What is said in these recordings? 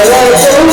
What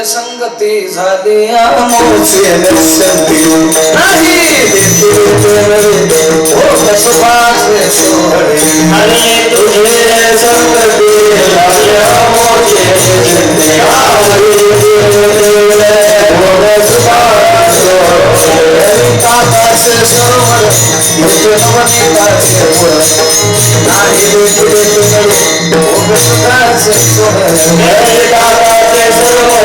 संगती झाली आमोचे दर्शनती नाही आणि तुझे संगती झाली आमोचे काकाचे सरोवर नाही सुखाचे काकाचे सरोवर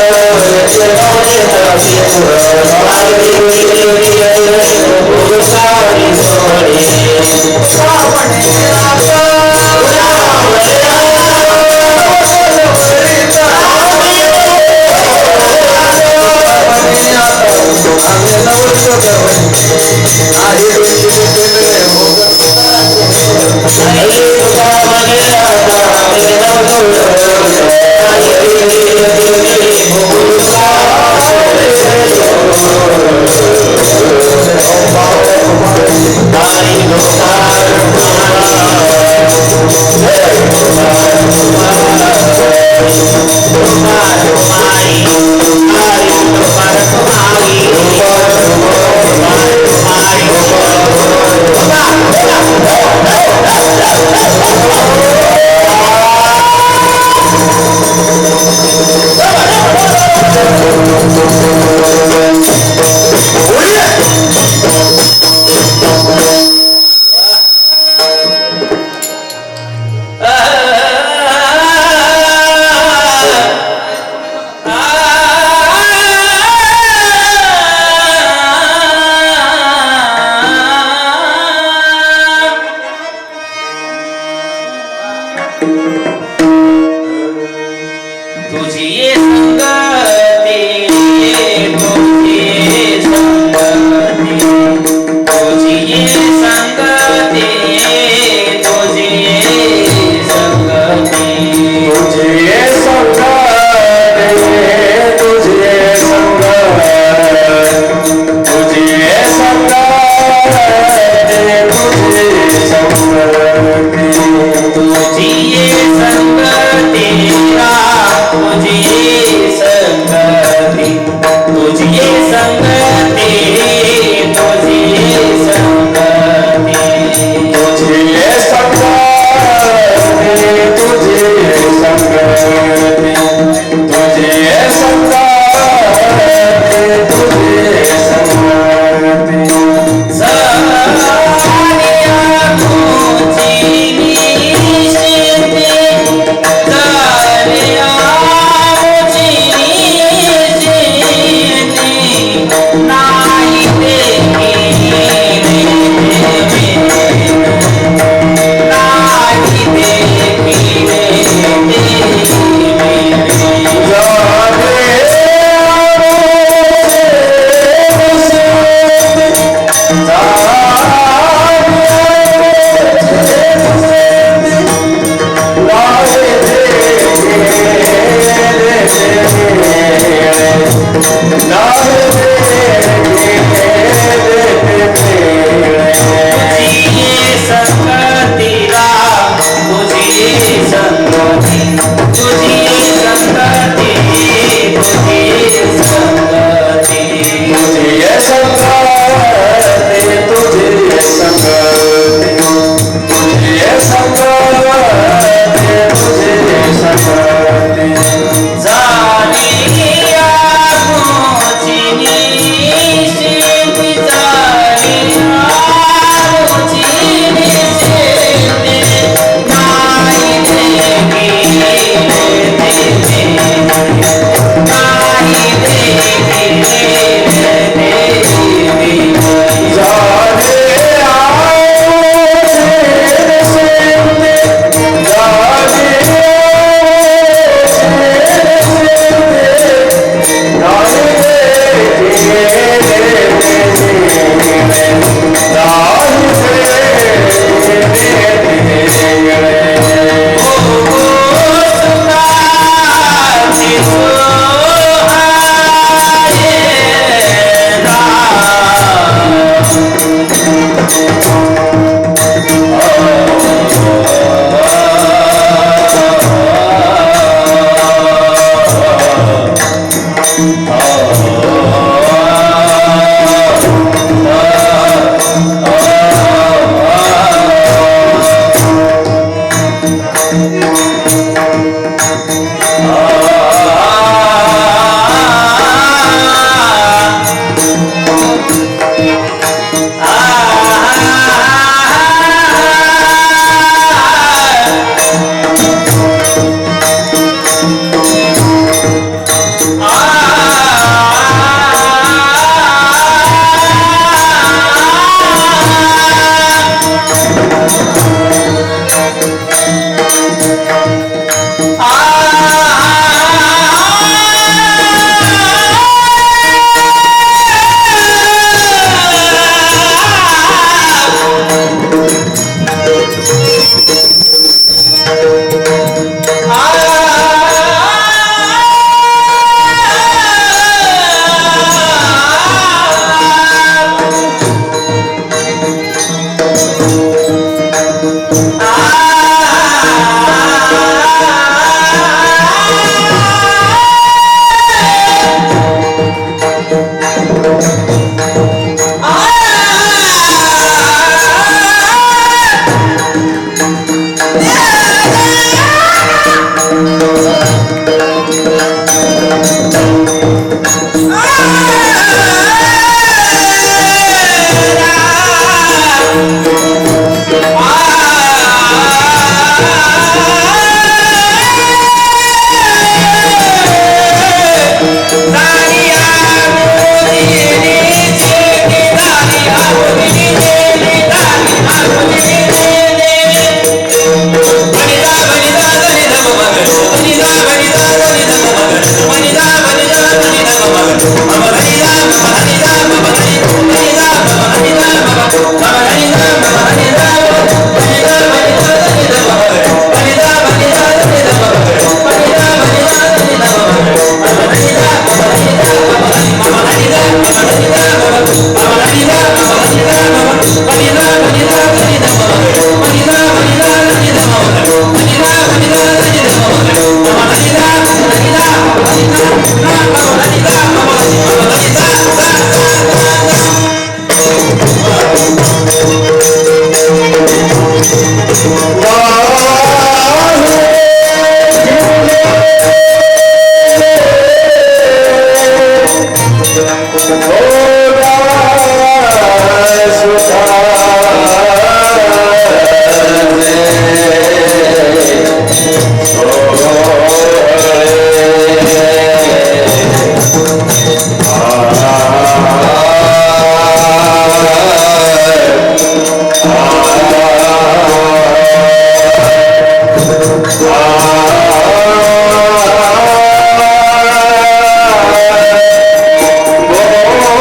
Oh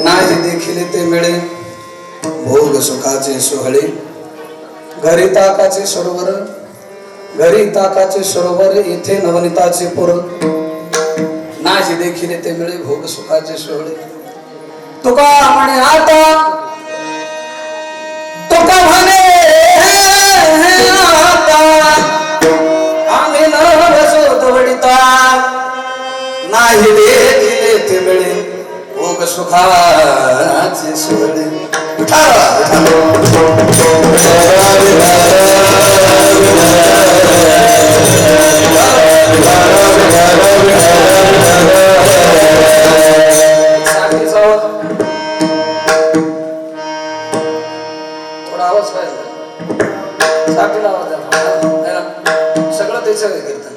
नाही देखील ते मिळे भोग सुखाचे सोहळे घरी ताकाचे सरोवर घरी ताकाचे सरोवर येथे नवनीताचे पुर नाही देखील ते मिळे भोग सुखाचे सोहळे तुका म्हणे आता तुका म्हणे आता आम्ही नवसोत वडिता नाही देखील ते मिळे भोग सुखाचे सोहळे थोडा आवाज पाहिजे साठीला आवाज सगळं त्याचं कीर्तन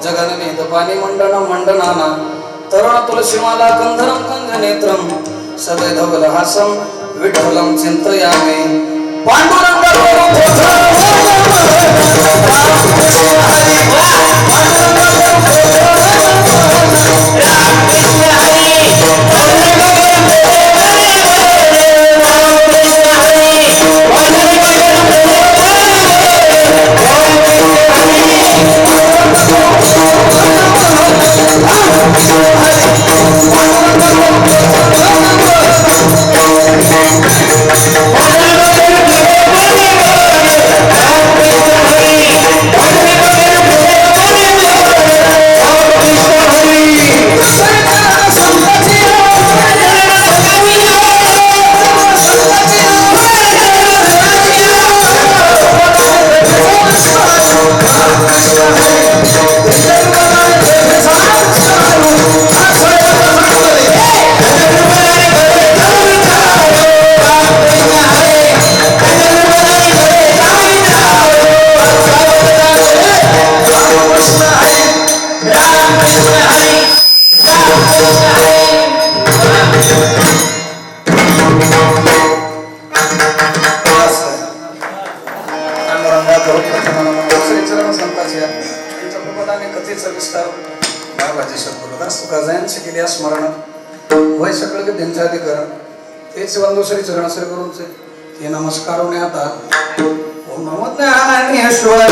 जगननीत पाणी मंडन मंडनाना तरुण तुलसीमाला कंधरम कंध नेत्रम सदै धवल हासम विठ्ठलम चिंतयामि पांडुरंग स्मरण वय सकल के त्यांच्या अधिकार तेच वंदोसरी चरण श्री गुरुचे ते नमस्कार होणे आता ओम नमो ज्ञानेश्वर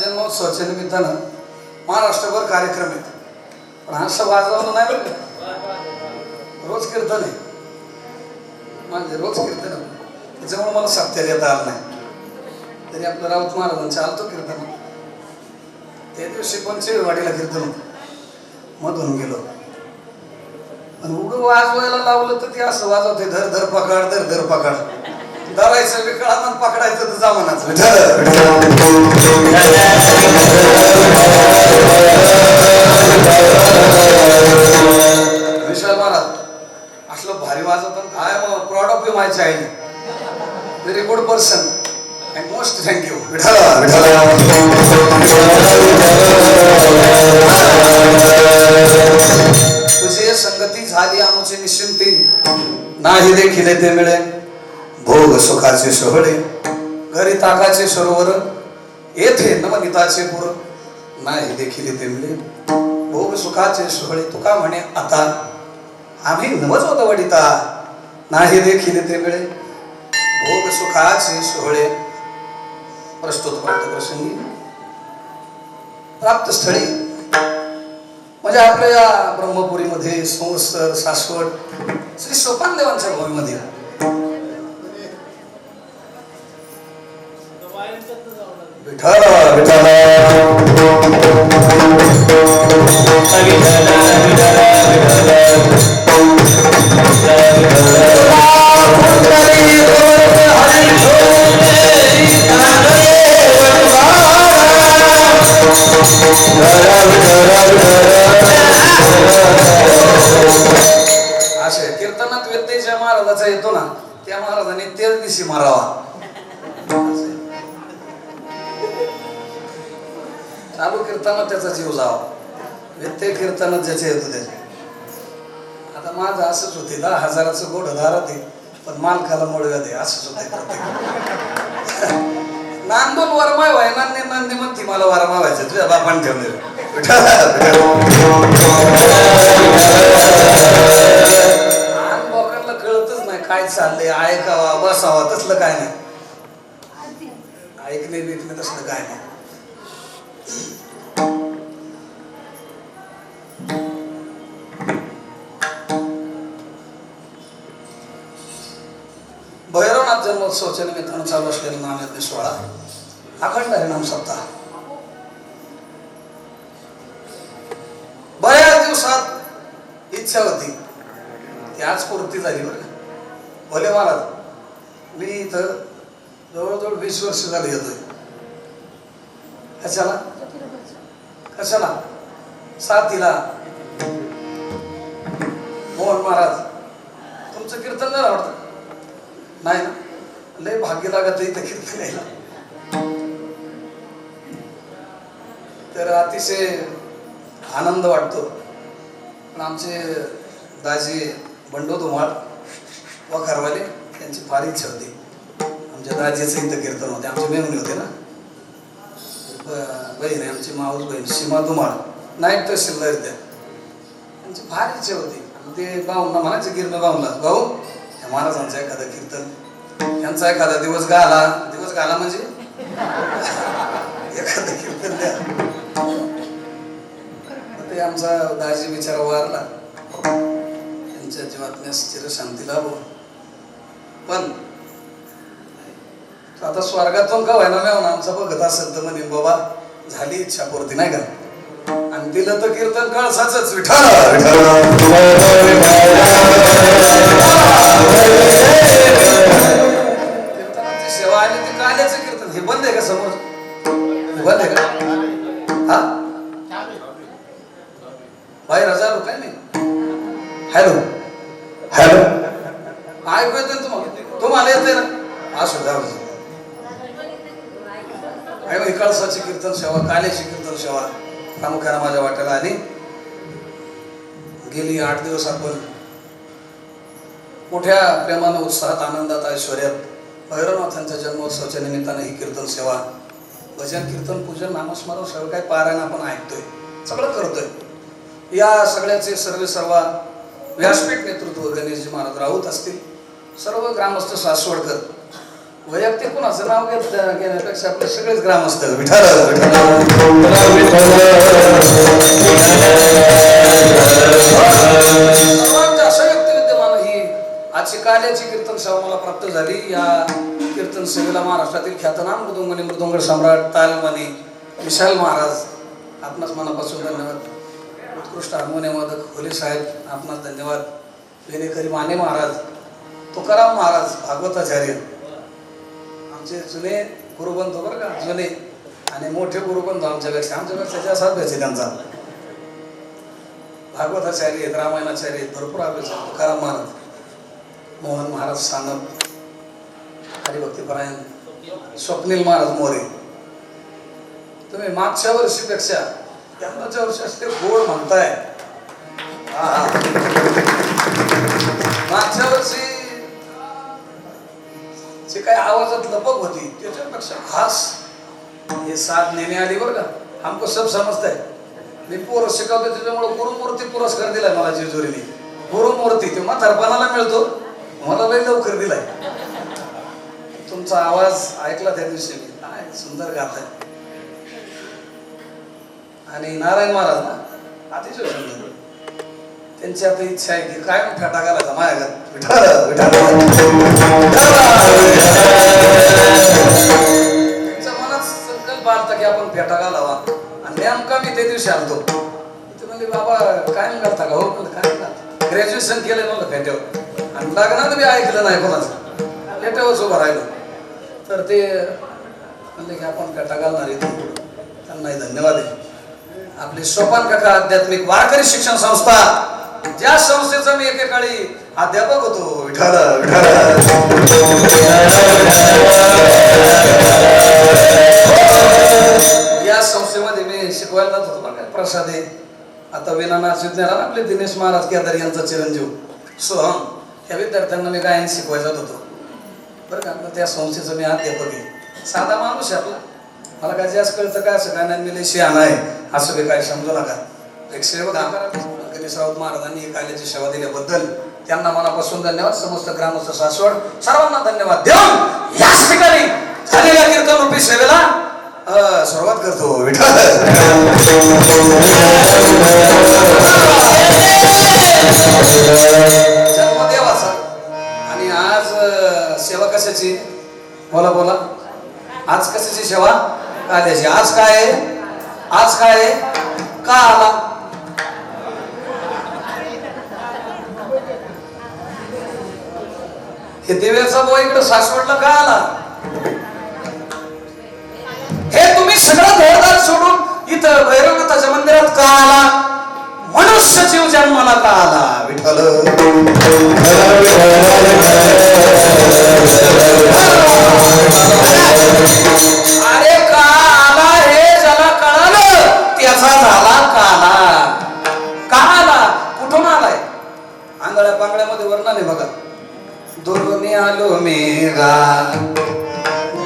जन्मोत्सवाच्या निमित्तानं महाराष्ट्रभर कार्यक्रम आहेत पण हा असं वाजवलं नाही बरं रोज कीर्तन आहे माझे रोज कीर्तन आहे त्याच्यामुळे मला साप्ताहिक येता आलं नाही तरी आपलं राऊत महाराजांचं आलतो कीर्तन त्या दिवशी पंचवीवाडीला कीर्तन होतं मधून गेलो आणि उडू वाजवायला लावलं तर ते असं वाजवते धर धर पकड धर धर पकड धरायचं विकळानं पकडायचं तर जमानाच विशाल महाराज असलं भारी वाजवतात काय proud of you my child very good person and most thank you. तुझे संगती झाली आमचे निश्चिंती, नाही देखील ते मिळे भोग सुखाचे सोहळे. घरी ताकाचे सरोवर, येथे नवनीताचे पुर, नाही देखील ते मिळे भोग सुखाचे सोहळे. तुका म्हणे आता आम्ही नवच होत वडिता, नाही देखील ते मिळे भोग सुखाचे सोहळे. प्रस्तुत प्रसंगी प्राप्त स्थळी म्हणजे आपल्या या ब्रह्मपुरीमध्ये संवत्सर सासवड श्री सोपान देवांच्या भूमीमध्ये विठ्ठल विठ्ठल असे कीर्तनात व्यत्यय ज्या महाराजाचा येतो ना, त्या महाराजांनी तेच दिवशी मारावा. चालू कीर्तनात त्याचा जीव जावा, व्यत्यय कीर्तनात ज्याचे येतो त्याचे. आता माझं असंच होते, 10,000चं गोड दारात आहे पण मालकाला मुळव्या दे, असंच होतंय प्रत्येक. नांदून वरमाय व्हाय नंदी म्हणती मला वरमा व्हायचं, तुझ्या बापान ठेवले. लोकांना कळतच नाही काय चाललंय, ऐकावा बसावा तसलं काय नाही, ऐकणे बिकणे तसलं काय नाही. भैरवनाथ जन्मोत्सवाच्या निमित्तानं चालू असलेला नामयज्ञ सोहळा अखंड हरिनाम सप्ताह. बऱ्याच दिवसात इच्छा होती ती आज पूर्ती झाली. बरं भोले महाराज, मी इथं जवळजवळ 20 वर्ष झाली येतोय. कशाला कशाला साथीला मोहन महाराज तुमचं कीर्तन नाही आवडतं नाही ना, लय भाग्य लागत इथं कीर्तन यायला. तर अतिशय आनंद वाटतो. पण आमचे दाजी बंडू धुमाळ वखारवाले त्यांची फार इच्छा होती. आमच्या दाजीचं इथं कीर्तन होते, आमचे मेहुणे होते ना, बहीण आहे आमची माऊस बहीण सीमा धुमाळ, नाईट तहसीलदार त्या, त्यांची फार इच्छा होती. ते भाऊंना म्हणायचे गिरणं भाऊला, भाऊ त्या महाराजांचं एखादं कीर्तन, त्यांचा एखादा दिवस गाला म्हणजे एखादं कीर्तन द्या. ते आमचा दाजी बिचारा वारला, त्यांच्या जीवात्म्यास चिरशांती लाभो. पण आता स्वर्गातून का व्हायना नाही म्हणा, आमचा बघत असेल तर म्हणे बाबा झाली इच्छा पूर्ती नाही का. आणि दिलं तर कीर्तन कळसाच विठ्ठल कीर्तनाची सेवा आणि ते काल्याचं कीर्तन हे बंद आहे का समोर, हे बंद आहे का? हा बाहेर हजार काय नाही. हॅलो हॅलो ऐकू येते तुम्हाला येते ना, असं जाऊ कळसाची कीर्तन सेवा, काल्याची कीर्तन सेवा प्रामुख्याने माझ्या वाट्याला आली. गेली 8 दिवस आपण मोठ्या प्रेमानं, उत्साहात, आनंदात, ऐश्वर्यात भैरवनाथांच्या जन्मोत्सवाच्या निमित्तानं ही कीर्तन सेवा, भजन कीर्तन पूजन नामस्मरण सगळं काही पारायण आपण ऐकतोय, सगळं करतोय. या सगळ्याचे सर्व व्यासपीठ नेतृत्व गणेशजी महाराज राऊत असतील, सर्व ग्रामस्थ सासवडकर, वैयक्तिक कोणाचं नाव घेण्यापेक्षा आपले सगळेच ग्रामस्थ विठ्ठल सर्वांच्या संयुक्त विद्यमान ही आजची काल्याची कीर्तन सेवा मला प्राप्त झाली. या कीर्तन सेवेला महाराष्ट्रातील ख्यातनाम मृदुंगणी मृदुंग सम्राट तालमणी विशाल महाराज आपणास मनापासून धन्यवाद. उत्कृष्ट हार्मोनियम वादक होले साहेब आपणास धन्यवाद. वेणेकरी माने महाराज, तुकाराम महाराज, भागवताचार्य आमचे जुने गुरुबंधू बरं का, जुने आणि मोठे गुरुबंधू आमच्यापेक्षा जास्त अभ्यास आहे त्यांचा. भागवताचार्य आहेत, रामायणाचार्य आहेत, भरपूर अभ्यास आहे. तुकाराम महाराज, मोहन महाराज सानप, हरिभक्तीपरायण स्वप्नील महाराज मोरे, तुम्ही मागच्या वर्षीपेक्षा यंदाच्या वर्षी असते गोड म्हणताय. मागच्या वर्षी जे काही आवाजात लपक होती त्याच्यापेक्षा खास हे साथ नेणे आली बरं का. हमको सब समजताय. मी पोर शिकवतो त्याच्यामुळे गुरुमूर्ती पुरस्कार दिलाय मला जेजुरीने. गुरुमूर्ती ते म्हातारपणाला मिळतो, मला लय लवकर दिलाय. तुमचा आवाज ऐकला त्या दिवशी मी, काय सुंदर गाताय. आणि नारायण महाराज ना अतिशय सुंदर. त्यांची आता इच्छा आहे की काय फेटा घालायचा माझ्या घरात. त्यांच्या मनात संकल्प आलता की आपण फेटा घालावा. आणि नेमका मी त्या दिवशी आलतो. ते म्हणले बाबा काय घालता का? हो म्हणलं काय घालता. ग्रॅज्युएशन केलं म्हणलं फेट्यावर. आणि लग्नात मी ऐकलं नाही कोणाचं, फेट्यावरच उभं राहिलो. तर ते म्हणले की आपण फेटा घालणार इथून. त्यांनाही धन्यवाद आहे. आपली सोपान काका आध्यात्मिक वारकरी शिक्षण संस्था, ज्या संस्थेचा मी एकेकाळी अध्यापक होतो. विठाल या संस्थेमध्ये मी शिकवायला जात होतो. पण काय प्रसाद आहे. आता विनानाथ विज्ञान आपले दिनेश महाराज केदार यांचा चिरंजीव सोहम, या विद्यार्थ्यांना मी गायन शिकवायला जात होतो बरं का. त्या संस्थेचं मी अध्यापक आहे. साधा माणूस आहे आपला. मला काय जास्त कळतं काय असं गाण्यात मी लय शहाणा आहे असं काही काय समजू नका. एक सेवक गणेश राऊत महाराजांनी ही कार्याची सेवा दिल्याबद्दल त्यांना मनापासून धन्यवाद. समस्त ग्रामस्थ सासवड सर्वांना धन्यवाद देऊन याच ठिकाणी झालेल्या कीर्तन रूपी सेवेला सुरुवात करतो. विठ्ठल जन्मदेवाचा. आणि आज सेवा कशाची? बोला बोला. आज कशाची सेवा? काल्याची. आज काय आहे? आज काय आहे? का आला? हे दिव्याचा बुवा इकडे सासवडला का आला? हे तुम्ही सगळं घरदार सोडून इथं भैरवनाथाच्या मंदिरात का आला? मनुष्य जीव जन्माला का आला? विठ्ठल अरे का आला हे ज्याला कळालं त्याचा झाला काला. का आला? कुठून आलाय? आंधळ्या पांगड्यामध्ये वर्णन आहे बघा. दुर्गुणी आलो मेघा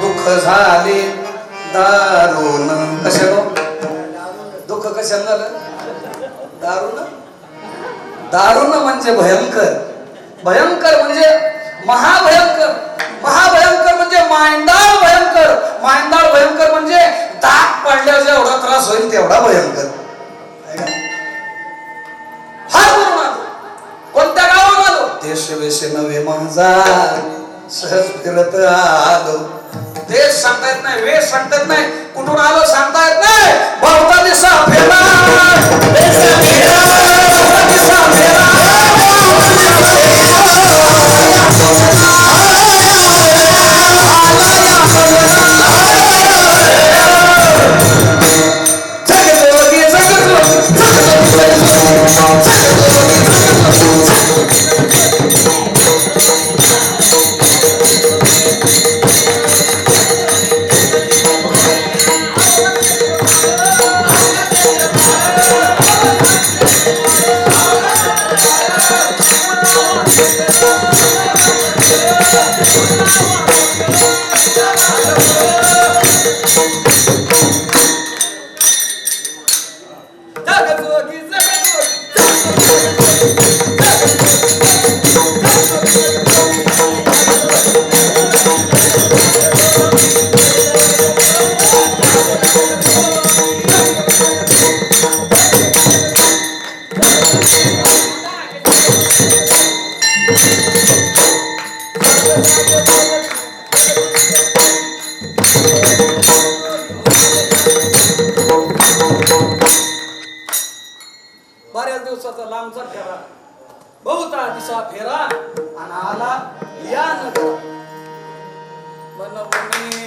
दुःख झाले दारुण. कशानं दुःख? कशानं झालं? दारुण. दारुण म्हणजे भयंकर. भयंकर म्हणजे महाभयंकर. महाभयंकर म्हणजे मांडाळ भयंकर. मांडाळ भयंकर म्हणजे दाग पडल्यावर जेवढा त्रास होईल तेवढा भयंकर. कोणत्या गावात आलो? देश वेश नव्हे माझा सहज फिरत आलो. देश सांगता येत नाही, वेश सांगता येत नाही, कुठून आलो सांगता येत नाही. बहुता दिसा फेरा बऱ्याच दिवसाचा लांबचा फेरा, बहुता दिसा फेरा आणि आला या नगर बनवणी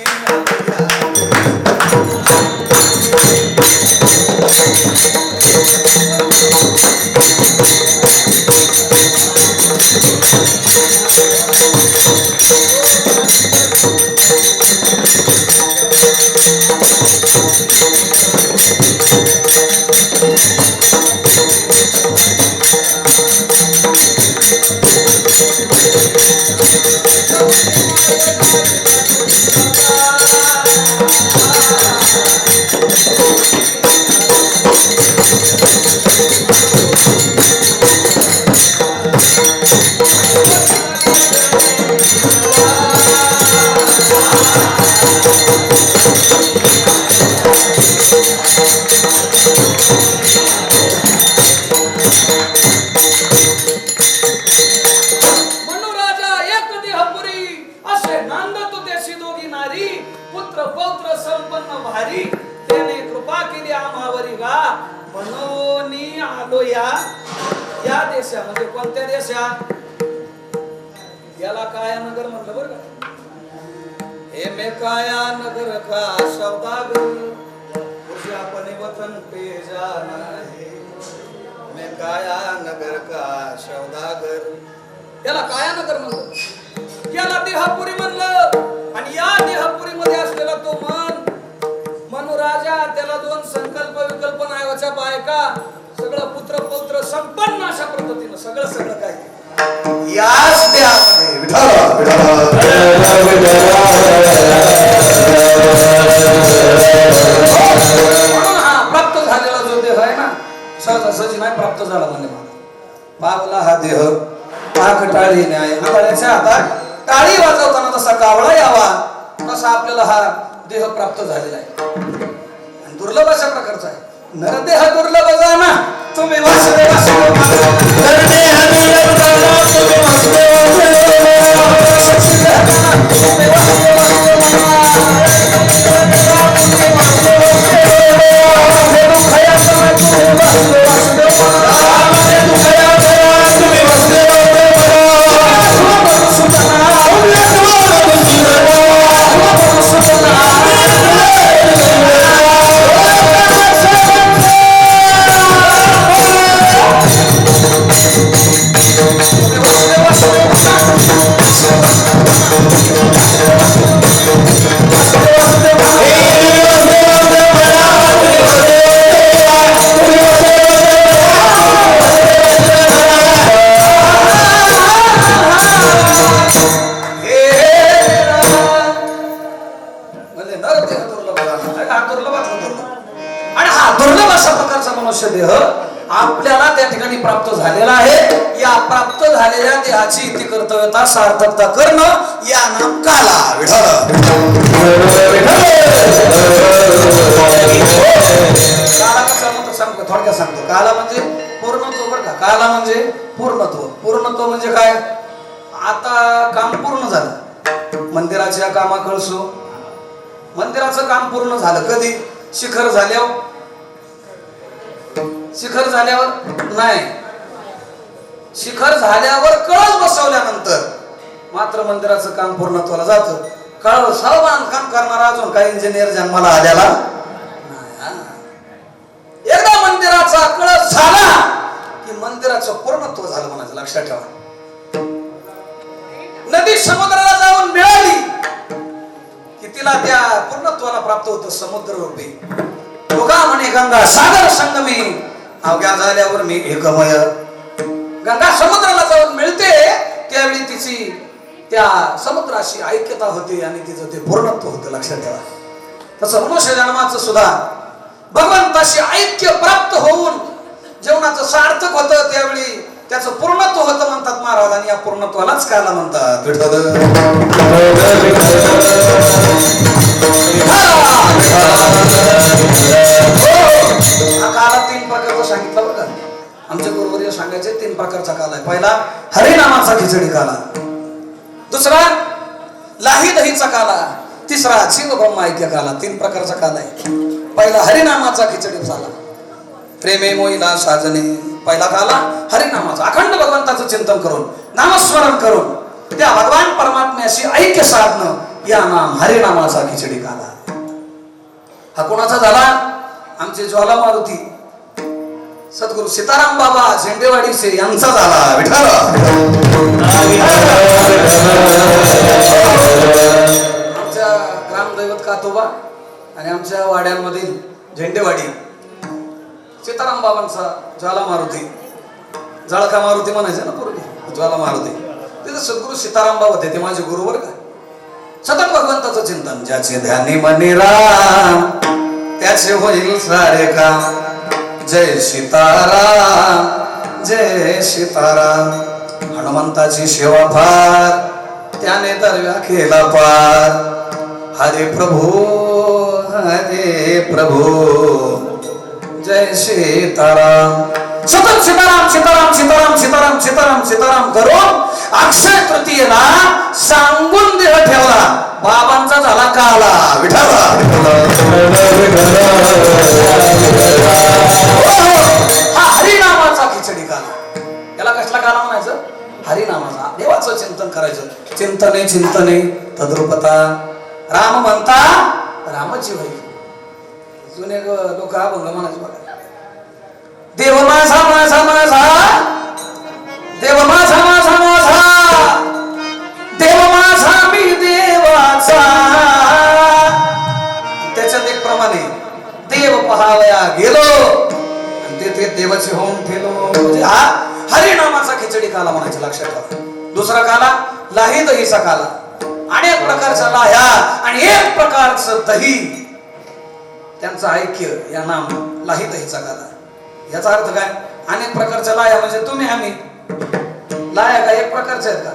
पौत्र संपन्न भारी त्याने कृपा केली आम्हावरी गा म्हणून आलो या देशामध्ये. कोणत्या देशात? याला काया नगर म्हणलं बरं का. हे मे काया नगर का सौदागर उसे अपने वतन पे जाना है. मे काया नगर का सौदागर, याला काया नगर म्हणलं, याला देहपुरी म्हणलं. आणि या देहपुरी मध्ये असलेला तो मनुराजा, त्याला दोन संकल्प विकल्प नावाच्या बायका, सगळं पुत्र पौत्र संपन्न अशा पद्धतीनं सगळं काय याच देहामध्ये प्राप्त झालेला जो देह आहे ना, सहजासहजी नाही प्राप्त झाला म्हणजे बाबला हा देह पाक टाळी न्याय हाताळ्याच्या हातात टाळी वाजवताना जसा कावळा यावा तसा आपल्याला हा देह प्राप्त झालेला आहे. आणि दुर्लभ अशा प्रकारचा आहे. नरदेह दुर्लभ जाना तुम्ही वासुदेव नरदेह दुर्लभ जाना तुम्ही देह आपल्याला त्या ठिकाणी प्राप्त झालेला आहे. या प्राप्त झालेल्या देहाची इति कर्तव्यता सार्थकता करणं या नाम काला. काला कसा म्हणतो सांगतो, थोडक्यात सांगतो. काला म्हणजे पूर्णत्व बरं का. काला म्हणजे पूर्णत्व. पूर्णत्व म्हणजे काय? आता काम पूर्ण झालं, मंदिराच्या कामा कळसो. मंदिराचं काम पूर्ण झालं कधी? शिखर झाल्यावर. शिखर झाल्यावर नाही, शिखर झाल्यावर कळस बसवल्यानंतर मात्र मंदिराचं काम पूर्णत्वाला जातं. कळस बांधकाम करणारा अजून काही इंजिनियर जन्माला आलेला नाही. एकदा मंदिराचा कळस झाला की मंदिराचं पूर्णत्व झालं म्हणायचं. लक्षात ठेवा. नदी समुद्राला जाऊन मिळाली की तिला त्या पूर्णत्वाला प्राप्त होतं समुद्र रूपी. तुका म्हणे गंगा सागर संगमी अवघ्या झाल्यावर मी एकमय. गंगा समुद्राला जाऊन मिळते त्यावेळी तिची त्या समुद्राशी ऐक्यता होते आणि तिचं ते पूर्णत्व होतं. लक्षात ठेवा. तसं मनुष्य जन्माचं सुद्धा भगवंताशी ऐक्य प्राप्त होऊन जीवनाचं सार्थक होतं त्यावेळी त्याचं पूर्णत्व होतं म्हणतात महाराज. आणि या पूर्णत्वालाच काला म्हणतात. हा काला तीन प्रकारचा सांगितला बघा. आमच्या गुरुवर्य सांगायचे तीन प्रकारचा काला आहे. पहिला हरिनामाचा खिचडी काला, दुसरा लाही दहीचा काला, तिसरा शिव ब्रह्म ऐक्य काला. तीन प्रकारचा काला आहे. पहिला हरिनामाचा खिचडी झाला, प्रेमे मोईला साजने. पहिला काला हरिनामाचा, अखंड भगवंताचं चिंतन करून नामस्मरण करून त्या भगवान परमात्म्याशी ऐक्य साधणं या नाम हरिनामाचा खिचडी काला. हा कोणाचा झाला? आमचे ज्वाला मारुती सद्गुरु सीताराम बाबा झेंडेवाडीचे यांचा झाला. विठ्ठल आमच्या ग्रामदैवत कातोबा आणि आमच्या वाड्यांमधील झेंडेवाडी सीताराम बाबांचा ज्वाला मारुती, जळका मारुती म्हणायचं ना पूर्वी, ज्वाला मारुती. तिथे सद्गुरु सीताराम बाबा होते, ते माझे गुरु बरं का. सतत भगवंताचं चिंतन. ज्याचे ध्यानी मनी राम त्याचे होईल सारे काम. जय सीताराम जय सीताराम. हनुमंताची सेवा फार त्याने दरव्या केला पार. हरे प्रभू जय सीताराम. सतत सीताराम सीताराम सीताराम सीताराम सीताराम सीताराम करून अक्षय तृतीयेला सांगून देह ठेवला. बाबांचा झाला काला. विठाला हा हरिनामाचा खिचडी काला. याला कसला काला म्हणायचं? हरिनामाचा. देवाचं चिंतन करायचं. चिंतने चिंतने तद्रुपता राम म्हणता रामाची वही. जुने लोक अभंग म्हणायचे बघा. देव माझा माझा माझा देव माझा माझा माझा देव माझा मी देवाचा. त्याच्यात एक प्रमाणे देव पहावया गेलो आणि तेथे देवाचे होऊन ठेलो. म्हणजे हा हरिनामाचा खिचडी काला म्हणायचं. लक्षात ठेवा. दुसरा काला लाही दहीचा काला. अनेक प्रकारचा लाह्या आणि एक प्रकारचं दही त्यांचं ऐक्य या नाम लाही दहीचा काला. याचा अर्थ काय? अनेक प्रकारच्या लाह्या म्हणजे तुम्ही आम्ही लाह्या का एक प्रकारच्या आहेत का?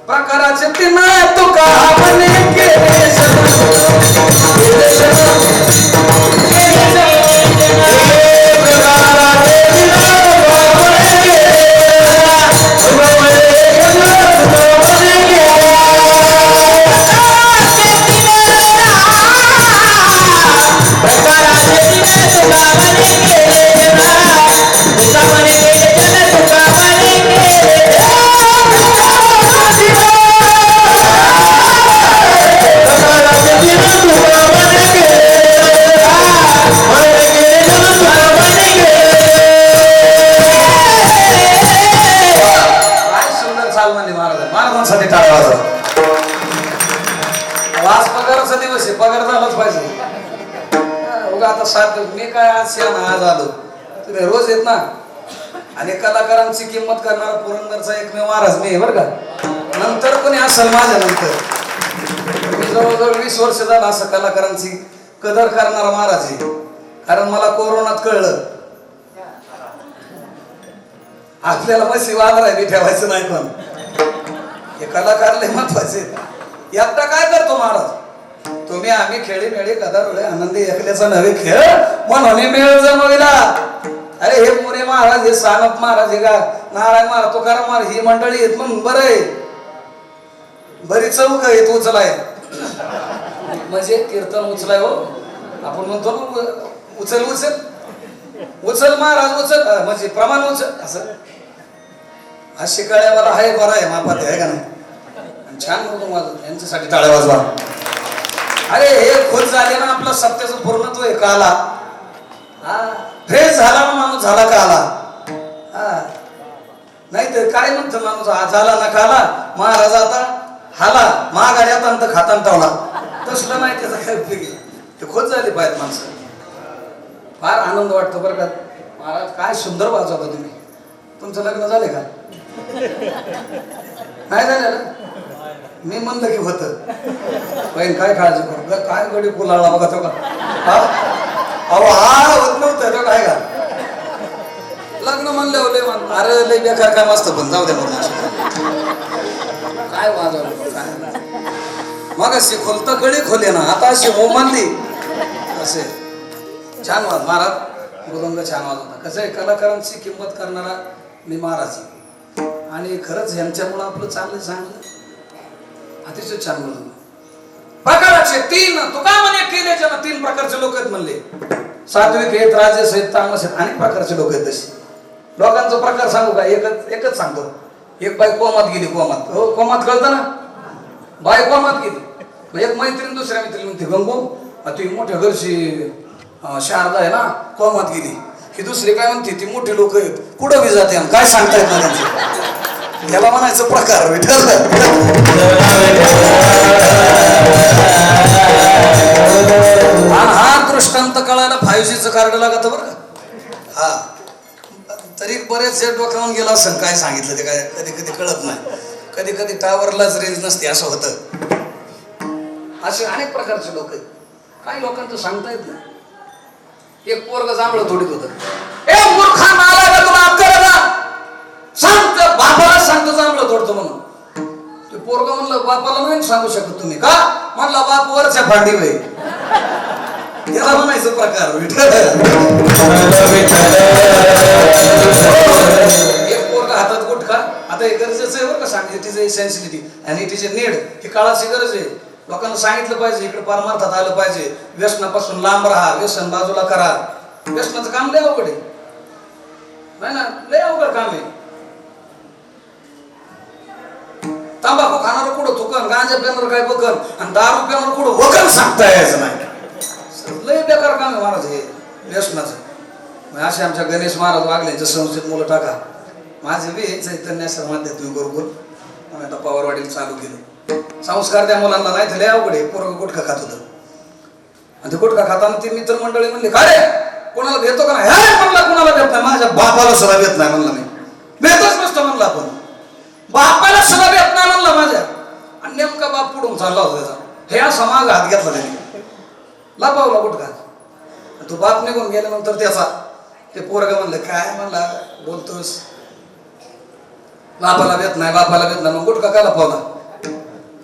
प्रकाराचे ते नाही तो का म्हणे वास पगाराचा दिवस आहे. पगार झालाच पाहिजे. उगा आता 7 दिवस मी काय आज आज आलो. तुम्ही रोज येत ना. आणि कलाकारांची किंमत करणारा पुरंदरचा एकमेव महाराज मी बरं का. नंतर कोणी असेल माझ्या नंतर. मी जवळजवळ 20 वर्ष झालं असं कलाकारांची कदर करणारा महाराज आहे. कारण मला कोरोनात कळलं आपल्याला मशी वाजराय ठेवायचं नाही. पण हे कलाकार लय महत्वाचे. एकटा काय करतो महाराज? तुम्ही आम्ही खेळी मेळी कदारुळे आनंदी एकल्याचा नवे खेळ म्हणून मेळ जमविला. अरे हे मोरे महाराज हे सानप महाराज हे का नारायण महाराज तुकाराम महाराज ही मंडळी येत म्हणून बरं आहे. बरी चौक येत उचलाय म्हणजे कीर्तन उचलाय. हो आपण म्हणतो ना उचल उचल उचल महाराज उचल म्हणजे प्रमाण उचल असं. हा शिकाळ्यावाला आहे बरा आहे मापात आहे का नाही. छान होतो माझं. यांच्यासाठी टाळ्या वाजवा. अरे हे खुद झाले ना आपलं सत्याचं पूर्णत्व आहे काला. हा फ्रेश झाला ना माणूस झाला काला. हा नाही तर काय म्हणतो माणूस झाला ना काला. महाराज आता हाला महागाड्यात अंत खातान टावला. तसलं नाही त्याचा काय उपयोग. ते खुद झाली पाहिजे माणसं. फार आनंद वाटतो बरं का. महाराज काय सुंदर वाजवता तुम्ही. तुमचं लग्न झाले का? नाही झालं. मी म्हणलं की होतं. बहीण काय काळजी करू. काय गडी फुलाळला बघा तो का. अहो हा होत नव्हतं तो काय का. लग्न म्हणलं लय मान. अरे लय बेकार काय मस्त पण जाऊ द्या म्हणून काय वाजवलं काय. मग अशी खोलतं गडी खोले ना. आता अशी होमानली असे छान वाज. महाराज मृदंग छान वाजवता. कसं आहे कलाकारांची किंमत करणारा मी महाराज. आणि खरंच यांच्यामुळं आपलं चांगलं चांगलं अतिशय छान बोलतो. प्रकाराचे 3 तुका म्हणे केल्याच्या 3 प्रकारचे लोक आहेत म्हणले. सात्विक आहेत राजस आहेत तामस आहेत. अनेक प्रकारचे लोक आहेत. तसे लोकांचा प्रकार सांगू का? एकच सांगतो. एक बाई कोमात गेली. कोमात हो कोमात कळतं ना. बाई कोमात गेली. एक मैत्रीण दुसऱ्या मैत्रीण म्हणते गंगू ती मोठ्या घरची शारदा आहे ना कोमात गेली. ही दुसरी काय म्हणते ती मोठी लोक आहेत कुठं बी जाते काय सांगता येत नाही. त्याला म्हणायचं प्रकार विठ्ठल. हा दृष्टांत कळायला 5Gचं कार्ड लागत बरं का. हा तरी बरेच डोक्यावरून गेला असं काय सांगितलं ते काय कधी कधी कळत नाही. कधी कधी टावरलाच रेंज नसते असं होतं. असे अनेक प्रकारचे लोक आहेत. काही लोकांचं सांगता येत नाही. एक पोरग जांभळं थोडीत होतं. ए मूर्खा नालायका तुला अक्कल ना सांग बापाला सांगतो जांभळं तोडतो म्हणून. ते पोरग म्हणलं बापाला नाही सांगू शकत तुम्ही का. म्हणला बाप वरच्या भांडी बाई याला म्हणायचं प्रकार विठ्ठल. एक पोरगा हातात गुटखा, आता हे गरजेचं आहे बरं का सांगते, तिचं सेन्सिटिव्हिटी आणि तिचे नीड ही काळाची गरज आहे. लोकांना सांगितलं पाहिजे इकडे परमार्थात आलं पाहिजे, व्यसनापासून लांब राहा, व्यसन बाजूला करा. व्यसनाचं काम लय अवघड आहे, नाही ना, लय अवघड काम आहे. तंबाखू खाणार कुठं थुकन, गांजा पेणार काय बकन, आणि दारू पेणार कुठं वकन सांगता यायचं नाही. लय बेकार काम आहे महाराज हे व्यसनाचं. असे आमच्या गणेश महाराज वागल्यांच्या संस्थेत मुलं टाका. माझे बी चैतन्य माध्यम तुम्ही बरोबर आम्ही आता पवारवाडीला चालू केलं. संस्कार त्या मुलांना नाही तर लय अवघड आहे. पोरगं गुटखा खात होतं आणि ते गुटखा खाताना ते मित्रमंडळी म्हणले का रे कोणाला भेटतो का नाही? म्हणला कोणाला भेट नाही, माझ्या बापाला सुद्धा भेट नाही म्हणला. मी भेटच नसतो म्हणला, आपण बापाला सुद्धा भेट नाही म्हणला माझ्या. आणि नेमका बाप पुढून चालला होता त्याचा, हे असा माग हात घेतला त्याने, लपावला गुटखा. तो बाप निघून गेल्यानंतर त्याचा ते पोरगं म्हणलं काय म्हणला बोलतोस, बापाला भेट नाही, बापाला भेट नाही, मग गुटखा का लपवला?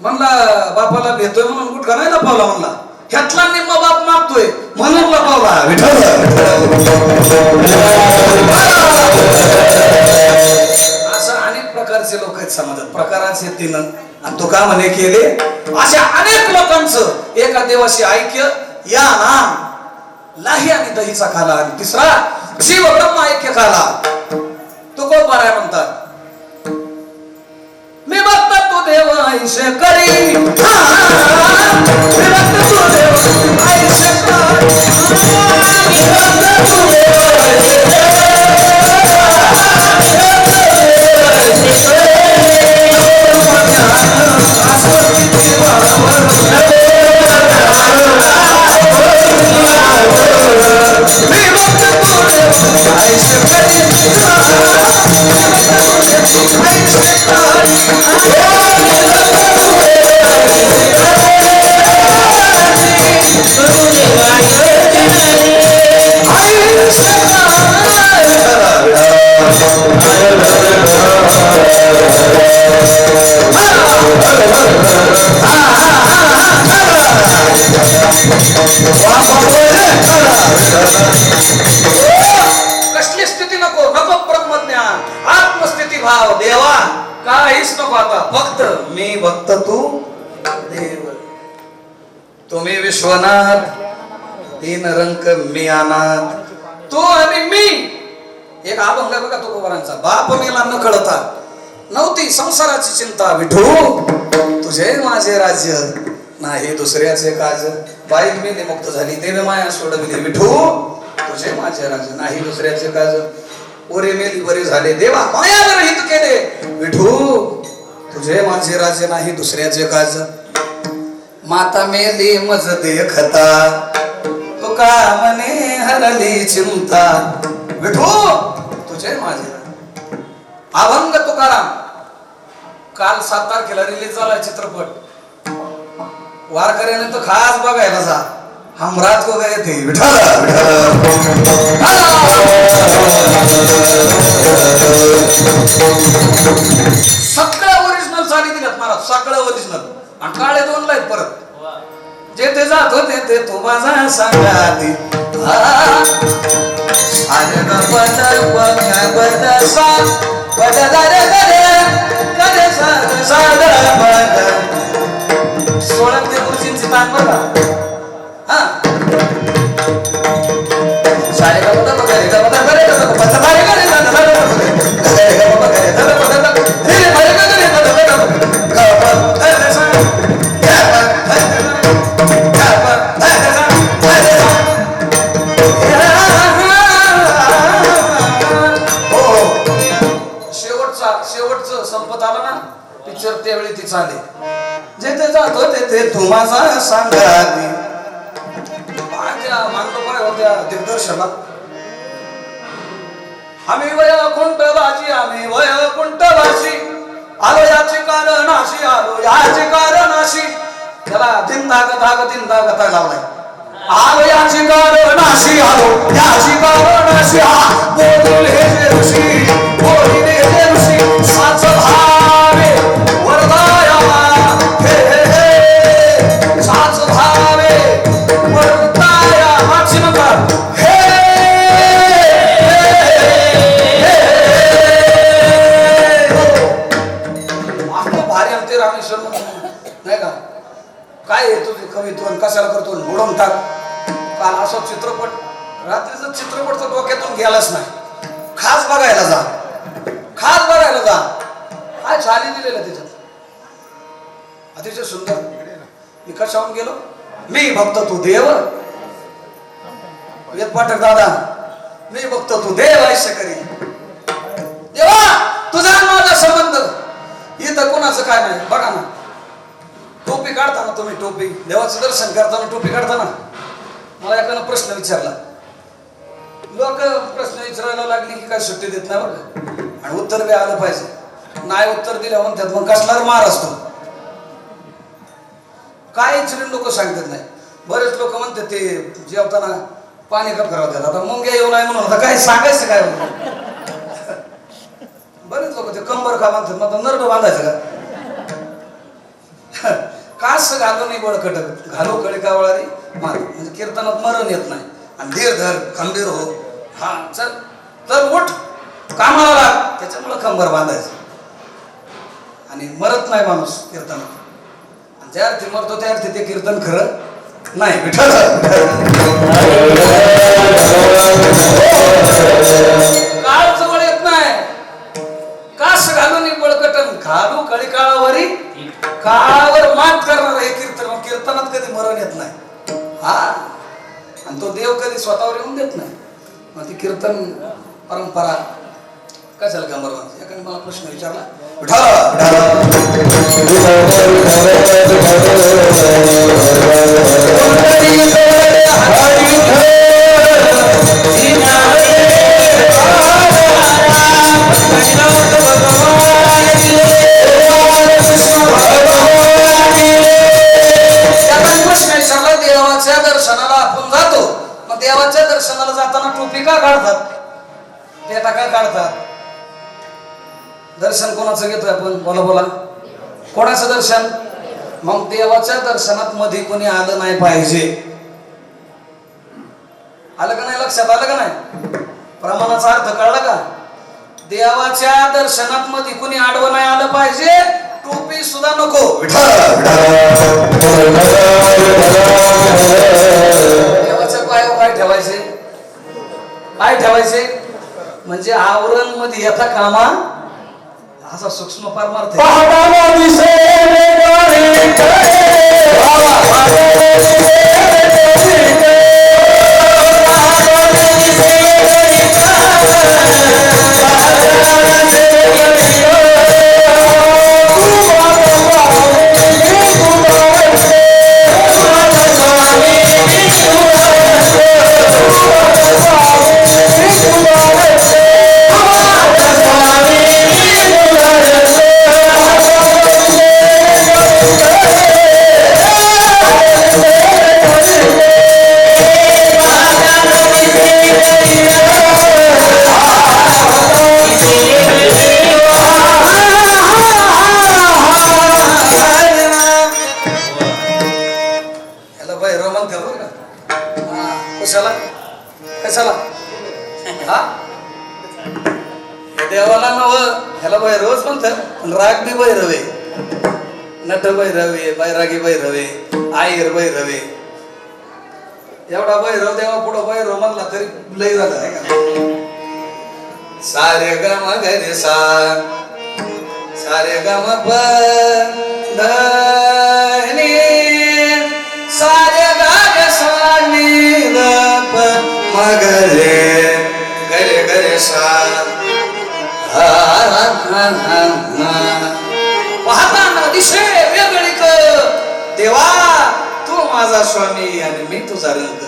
म्हणला बापाला भेटतोय म्हणून गुटखा नाही लपवला म्हणला, ह्यातला निम्मा बाप मागतोय म्हणून लपवला. असं अनेक प्रकारचे लोक आहेत समाजात, प्रकाराचे तीन. आणि तो का म्हणे केले अशा अनेक लोकांचं एका देवाशी ऐक्य या नाम लाही आणि दहीचा खाला. आणि तिसरा शिव ब्रह्म ऐक्य खाला. तो गोपाराय म्हणतात मी भक्त तू देव ऐशे करी, मी भक्त तू देव ऐशे करी, मी भक्त तू देव कसली स्थिती नको, नको ब्रह्मज्ञान, आत्मस्थिती भाव देवा काहीच नको. आता फक्त मी भक्त तू देव, तुम्ही विश्वनाथ, तीन रंक मी अनाथ, तू आणि मी. एक अभंग बघा तुकोबारांचा, बाप मेला न कळता नव्हती संसाराची चिंता, विठू तुझे माझे राज्य नाही दुसऱ्याचे काज. बाई मेली मुक्त झाली देवे माया सोडविली, विठू तुझे माझे राज्य नाही दुसऱ्याचे काज. ओरे मेली बरे झाले देवा मायावर हित केले, विठू तुझे माझे राज्य नाही दुसऱ्याचे काज. माता मेली मज देखता तुका मने हरली चिंता, विठू तुझे माझे. अभंग तुकाराम काल 7 तारखेला रिलीज झाला चित्रपट. वारकऱ्याने तर खास बघायला जा, हम रात को गए थे. विठ्ठल सगळं ओरिजिनल साडी दिल्यात महाराज, सगळं ओरिजिनल. आणि काळे 2 लाईत परत. जेथे जात होते ते तो माझा सांगाती सोळा ते गुरुजींची तान बघा. हा सारे का बघा बघा रे का बघा रे का बघा पचा बारे का रे का बघा रे का बघा रे का बघा रे का बघा रे बारे का रे का बघा शेवटचं संपत आला ना पिक्चर, त्यावेळी ती चाले जेथे जातो तेथे तू माझा सांगाती. मानकपाय होत्या दिग्दर्शनात, आम्ही वैकुंठवासी, आम्ही वैकुंठवासी, आलो याचे कारणाशी, आलो याचे कारणाशी. त्याला दिन दाग लावलाय. आलो याचे कारणाशी, आलो याचे कारणाशी, बोलले जे ऋषी, बोलले जे ऋषी, साच भावे वरदाया, हे हे हे साच भावे वरदाया. कशाला करतो बुडवून टाक. काल असं चित्रपट रात्रीचं चित्रपटचं डोक्यातून गेलाच नाही. खास बघायला जा, खास बघायला जा. काय चाली दिलेलं त्याच्यात अतिशय सुंदर. मी कशाहून गेलो, मी बघतो तू देव. वेद पाठक दादा, मी बघतो तू देव आयुष्य करी. देवा तुझा माझा संबंध इथं कोणाचं काय नाही. बघा ना, टोपी काढताना तुम्ही, टोपी देवाचं दर्शन करताना टोपी काढताना मला एकानं प्रश्न विचारला. लोक प्रश्न विचारायला लागली की काय सुट्टी देत नाही बरं, आणि उत्तर बी आलं पाहिजे. नाही उत्तर दिलं म्हणतात मग कसला मार असतो. काय विचारून लोक सांगतात नाही. बरेच लोक म्हणतात ते जेवताना पाणी कप करावं. आता मुंग्या येऊ नाही म्हणून आता काय सांगायचं काय. बरेच लोक ते कंबर का बांधतात, मग नरड बांधायचं का. कास घालू नाही बळकट घालू कळी कावळारी मार. म्हणजे कीर्तनात मरण येत नाही. आणि धीर धर खंबीर हो. हा चल चल उठ कामाला लाग. त्याच्यामुळं कंबर बांधायचं आणि मरत नाही माणूस कीर्तनात. ज्या अर्थी मरतो त्या अर्थी ते कीर्तन खरं नाही. विठ्ठल काळ जवळ येत नाही. कास घालून बळकटन घालू कळी काळावरी काळावर मात करणार हे कीर्तन. कीर्तनात कधी मरण येत नाही. हा, आणि तो देव कधी स्वतःवर येऊन देत नाही. मग ती कीर्तन परंपरा कशाला गंभीर माणसं. एकाने मला प्रश्न विचारला, देवाच्या दर्शनाला आपण जातो, मग देवाच्या दर्शनाला जाताना टोपी का काढतात, पेटा का काढतात. दर्शन कोणाचं घेतोय आपण, बोला बोला, कोणाचं दर्शन. मग देवाच्या दर्शनात मध्ये कोणी आलं नाही पाहिजे. आलं का नाही, लक्षात आलं का नाही, प्रमाणाचा अर्थ कळला का. देवाच्या दर्शनात मध्ये कोणी आडवं नाही आलं पाहिजे. टोपी सुद्धा नको. देवाच्या पायावर काय ठेवायचे, काय ठेवायचे म्हणजे आवरण मध्ये येता कामा असा सूक्ष्म परमार्थ. कशाला कशाला हा देवाला नव ह्याला भैरवच म्हणतात. पण राग बी भैरवे, नट भैरवे, बैरागी भैरवे, आयर भैरवे. एवढा भैरव देवा पुढं भैरव म्हणला तरी लय झालं आहे का. सारे ग म ग सा, सारे ग म प ध नि, सारे ग ग सा नि ध प म ग रे ग रे ग रे सा. पाहताना दिशे वेगळी कर देवा, तू माझा स्वामी आणि मी तुझा रंग.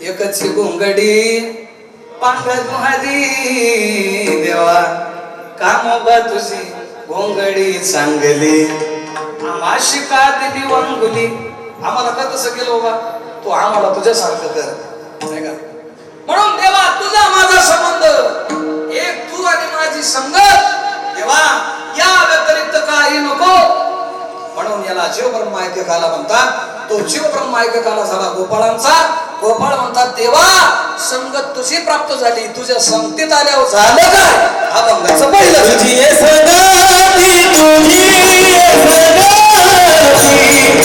एकच गोंगडी पांघर माझी देवा, कामोबा तुझी गोंगडी चांगली. आम्हाशी का दिली वांगुली, आम्हाला का तसं केलं बाबा, तू आम्हाला तुझ्यासारखं कर नाही का. म्हणून देवा तुझा माझा संबंध, एक तू आणि माझी संगत देवा, या व्यतिरिक्त काही नको. म्हणून याला जीव ब्रह्मायकाला म्हणतात. तो जीव ब्रह्मायकाला झाला गोपाळांचा. गोपाळ म्हणतात देवा संगत तुझी प्राप्त झाली, तुझ्या संगतीत आल्यावर झालं काय, अभंगाचं पहिलं. तुझी संगती, तुझी संगती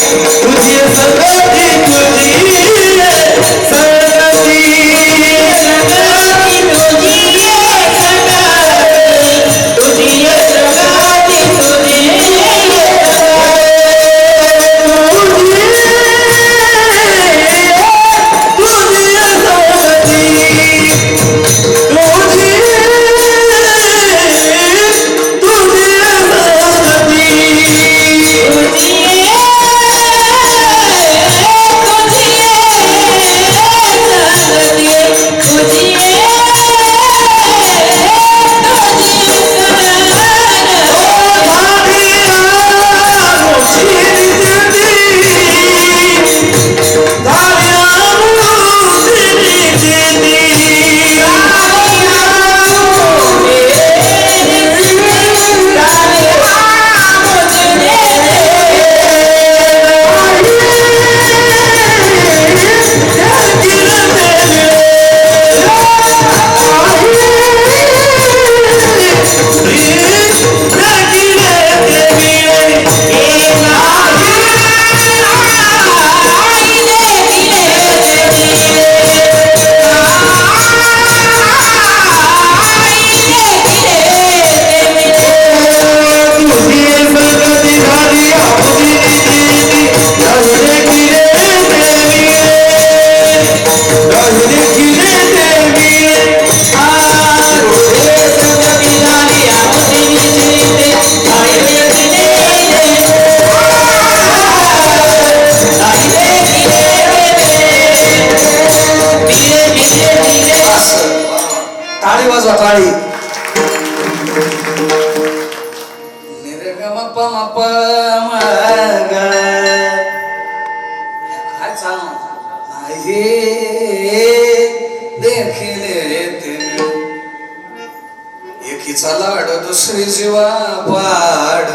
श्री शिवा पाड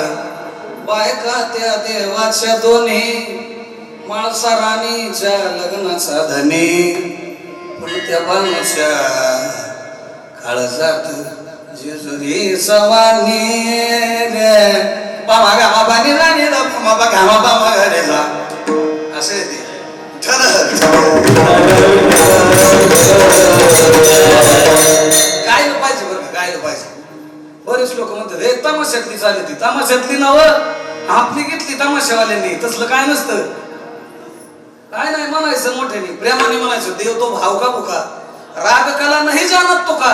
बायका त्या देवाच्या दोन्ही माळसा राणीच्या लग्नाचा धनी पण त्या बाणच्या काळजात जेजुरी सवानी रे बाबा गामा बानी राणी दा बाबा गामा बाबा घरे जा असे ते गायला पाहिजे बरं गायला पाहिजे. बरेच लोक म्हणतात हे तमाशातली चालली ती तमाशातली नाव आपली घेतली तमाशावाल्यांनी तसलं काय नसतं. काय नाही म्हणायचं मोठ्याने प्रेमाने म्हणायचं देव तो भाव का बुका राग कला नाही जाणत तो का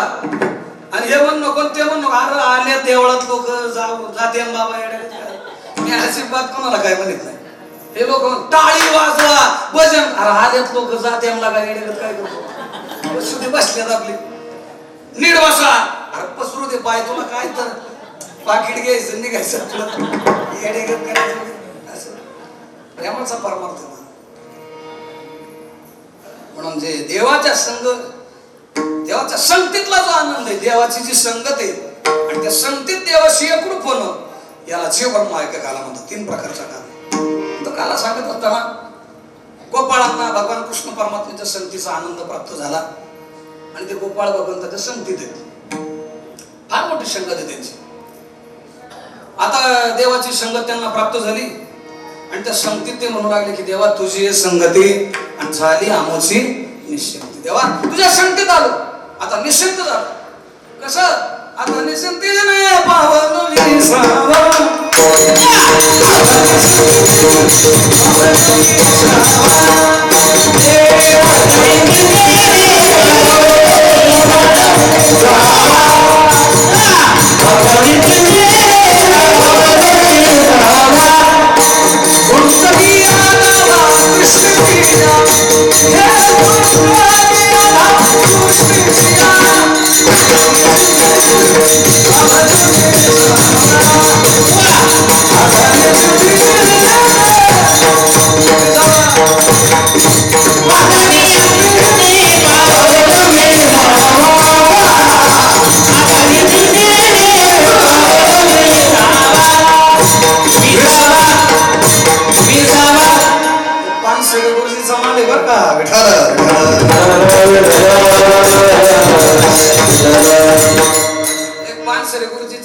आणि हे म्हण नको ते म्हण नको अरे आले देवळात लोक जाते बाबा येड्या मी अजिबात कोणाला काय म्हणत नाही. हे लोक टाळी वाजवा भजन अरे आल्यात लोक जाते लागा येड्यात काय करतो बसू बसल्यात आपली नीट बसा अरे पसरू दे पाय तुला काय तर पाकिट घ्यायचं निघायचं येडेगत करायचं असं प्रेमाचा परमार्थ म्हणून जे देवाच्या देवाच्या संगतीतला जो आनंद आहे देवाची जी संगत आहे आणि त्या संगतीत देवाशी एकरूप होणं याला जीवन मायका काला म्हणतात. 3 प्रकारचा काल तो काला सांगत असताना गोपाळांना भगवान कृष्ण परमात्म्याच्या संगतीचा आनंद प्राप्त झाला आणि ते गोपाळ भगवंताच्या संगतीत आहेत. फार मोठी संगत आहे त्यांची. आता देवाची संगत त्यांना प्राप्त झाली आणि त्या संगतीत ते म्हणू लागले की देवा तुझी संगती आणि झाली आमोची निश्चिंती. देवा तुझ्या संगतीत आलो आता निश्चिंत झालो. कसं आता निश्चिंती नाही पावन विसावा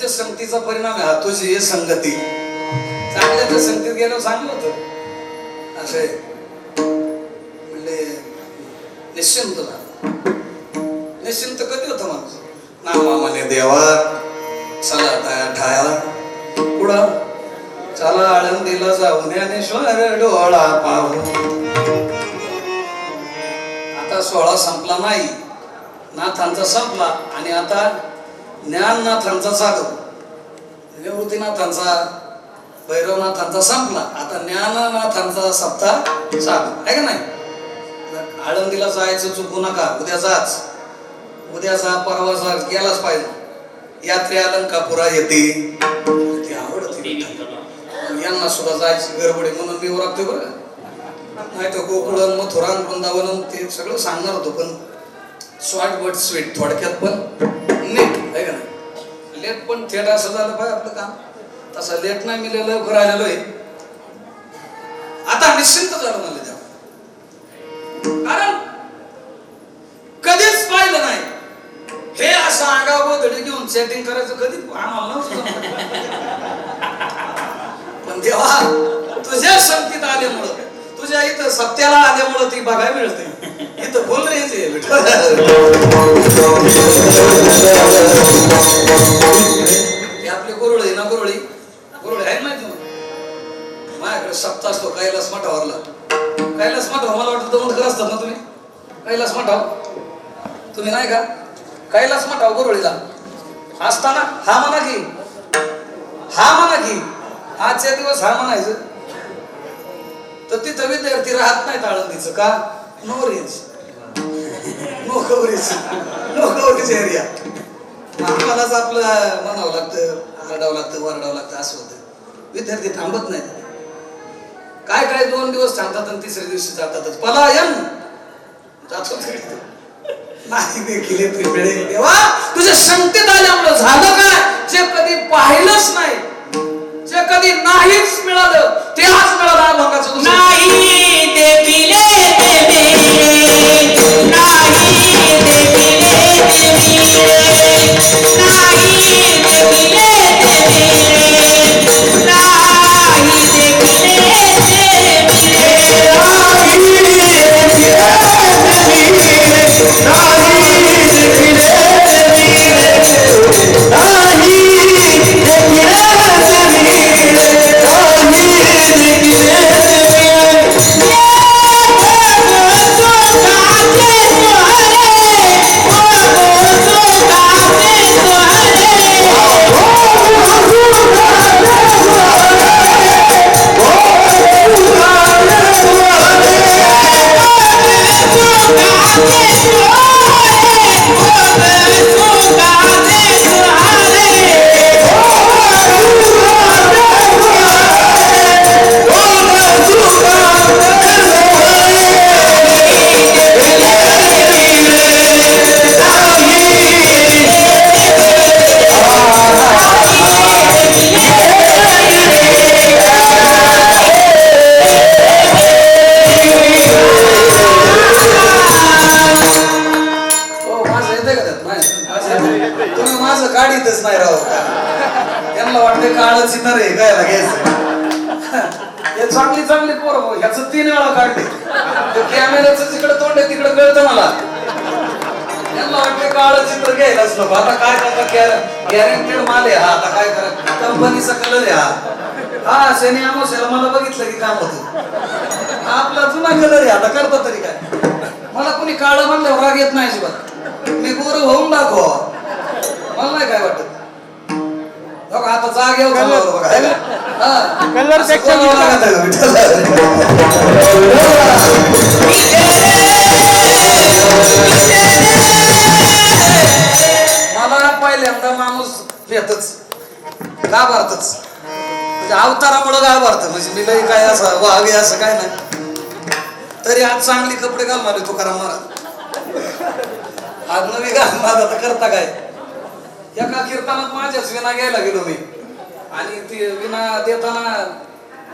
संगतीचा परिणाम आहे तुझी संगती. चांगल्या संगतीत गेलो चांगलं होतं असे म्हणले निश्चिंत झाला. निश्चिंत कधी होतं माणूस नामा म्हणे देवा चला ठाया पुढं चला आळंदीला जाऊन ज्ञानेश्वर डोळा पाहू. आता 16 संपला नाही नाथांचा संपला आणि आता ज्ञाननाथांचा चालू निवृत्तीनाथांचा भैरवनाथांचा संपला आता ज्ञाननाथांचा सप्ताह चालू आहे का नाही. आळंदीला जायचं चुकू नका. उद्या जाच उद्या जा परवा जा गेलाच पाहिजे. यात्रे अलंकापुरा येते ती आवडते यांना सुद्धा जायची गडबडी म्हणून मी ओरखतोय बरं. नाही तर गोकुळन मथुरान वृंदावन ते सगळं सांगणार होतो पण शॉर्ट बट स्वीट थोडक्यात पण नीट आहे का नाही. लेट पण थेट असं झालं पाहिजे आपलं काम तसं लेट नाही मी लवकर आलेलो आहे. आता निश्चिंत झालं मला द्या कारण कधीच पाहिलं नाही हे असं अंगावर गोधडी घेऊन सेटिंग करायचं कधी आम्हाला नव्हतं. पण देवा तुझ्या संगतीत आल्यामुळं तुझ्या इथं सत्याला आल्यामुळं ती बघायला मिळते. इथं बोल रे आपले गुरुळे ना गुरुळे आहे माहिती माझ्याकडे सप्ताह असतो कैलास मठावरला. कैलास मठावर मला वाटतं दमत करत असतात ना तुम्ही. कैलास मठाव तुम्ही नाही का कैलास मठाव गुरुळीला असताना हा म्हणा की आजच्या दिवस हा म्हणायचं तर तिथं विद्यार्थी राहत नाहीत आळंदीचं का no range no coverage area. आम्हालाच आपलं म्हणावं लागतं आरडावं लागतं वरडावं लागतं असं होतं. विद्यार्थी थांबत नाहीत. काय 2 दिवस थांबतात आणि 3ऱ्या दिवशी जातातच. पलायन जातो नाही देखील देवा तुझ्या संगतीत आल्यामुळं झालं काय जे कधी पाहिलंच नाही, जे कधी नाहीच मिळालं ते आज मिळालं अभंगाचं दुसरं. नाही देखिले ते मिळे, नाही देखिले ते मिळे, नाही देखिले ते मिळे, नाही देखिले ते काढीतच नाही राहू का, त्यांना वाटते काळच इथं रे काय घ्यायचं. हे चांगली चांगली पोरं ह्याच 3 वेळा काढले. कॅमेऱ्याचं जिकडे तोंड आहे तिकडे कळतं मला. त्यांना वाटते काळच चित्र घ्यायलाच नको. आता काय करता, गॅरंटेड माल आहे हा. आता काय करा, कंपनीचा कलर आहे हा. हा शनी अमावस्याला मला बघितलं की काम होतं. आपला जुना कलर आहे, आता करता तरी काय. मला कोणी काळं म्हणल्यावर राग येत नाही अजिबात. मी गोरं होऊन दाखवा, मला नाही काय वाटत. आता जागेवर कलर मला पहिल्यांदा माणूस येतच घाबरतच, म्हणजे अवतारामुळे घाबरत. म्हणजे मी लई काय असं व्हावे असं काय नाही. तरी आज चांगली कपडे घाल मारले तुकाराम महाराज. आज नवी घाल माझा तर करता काय. एका कीर्तनात माझ्याच विना घ्यायला गेलो मी, आणि ती विना देताना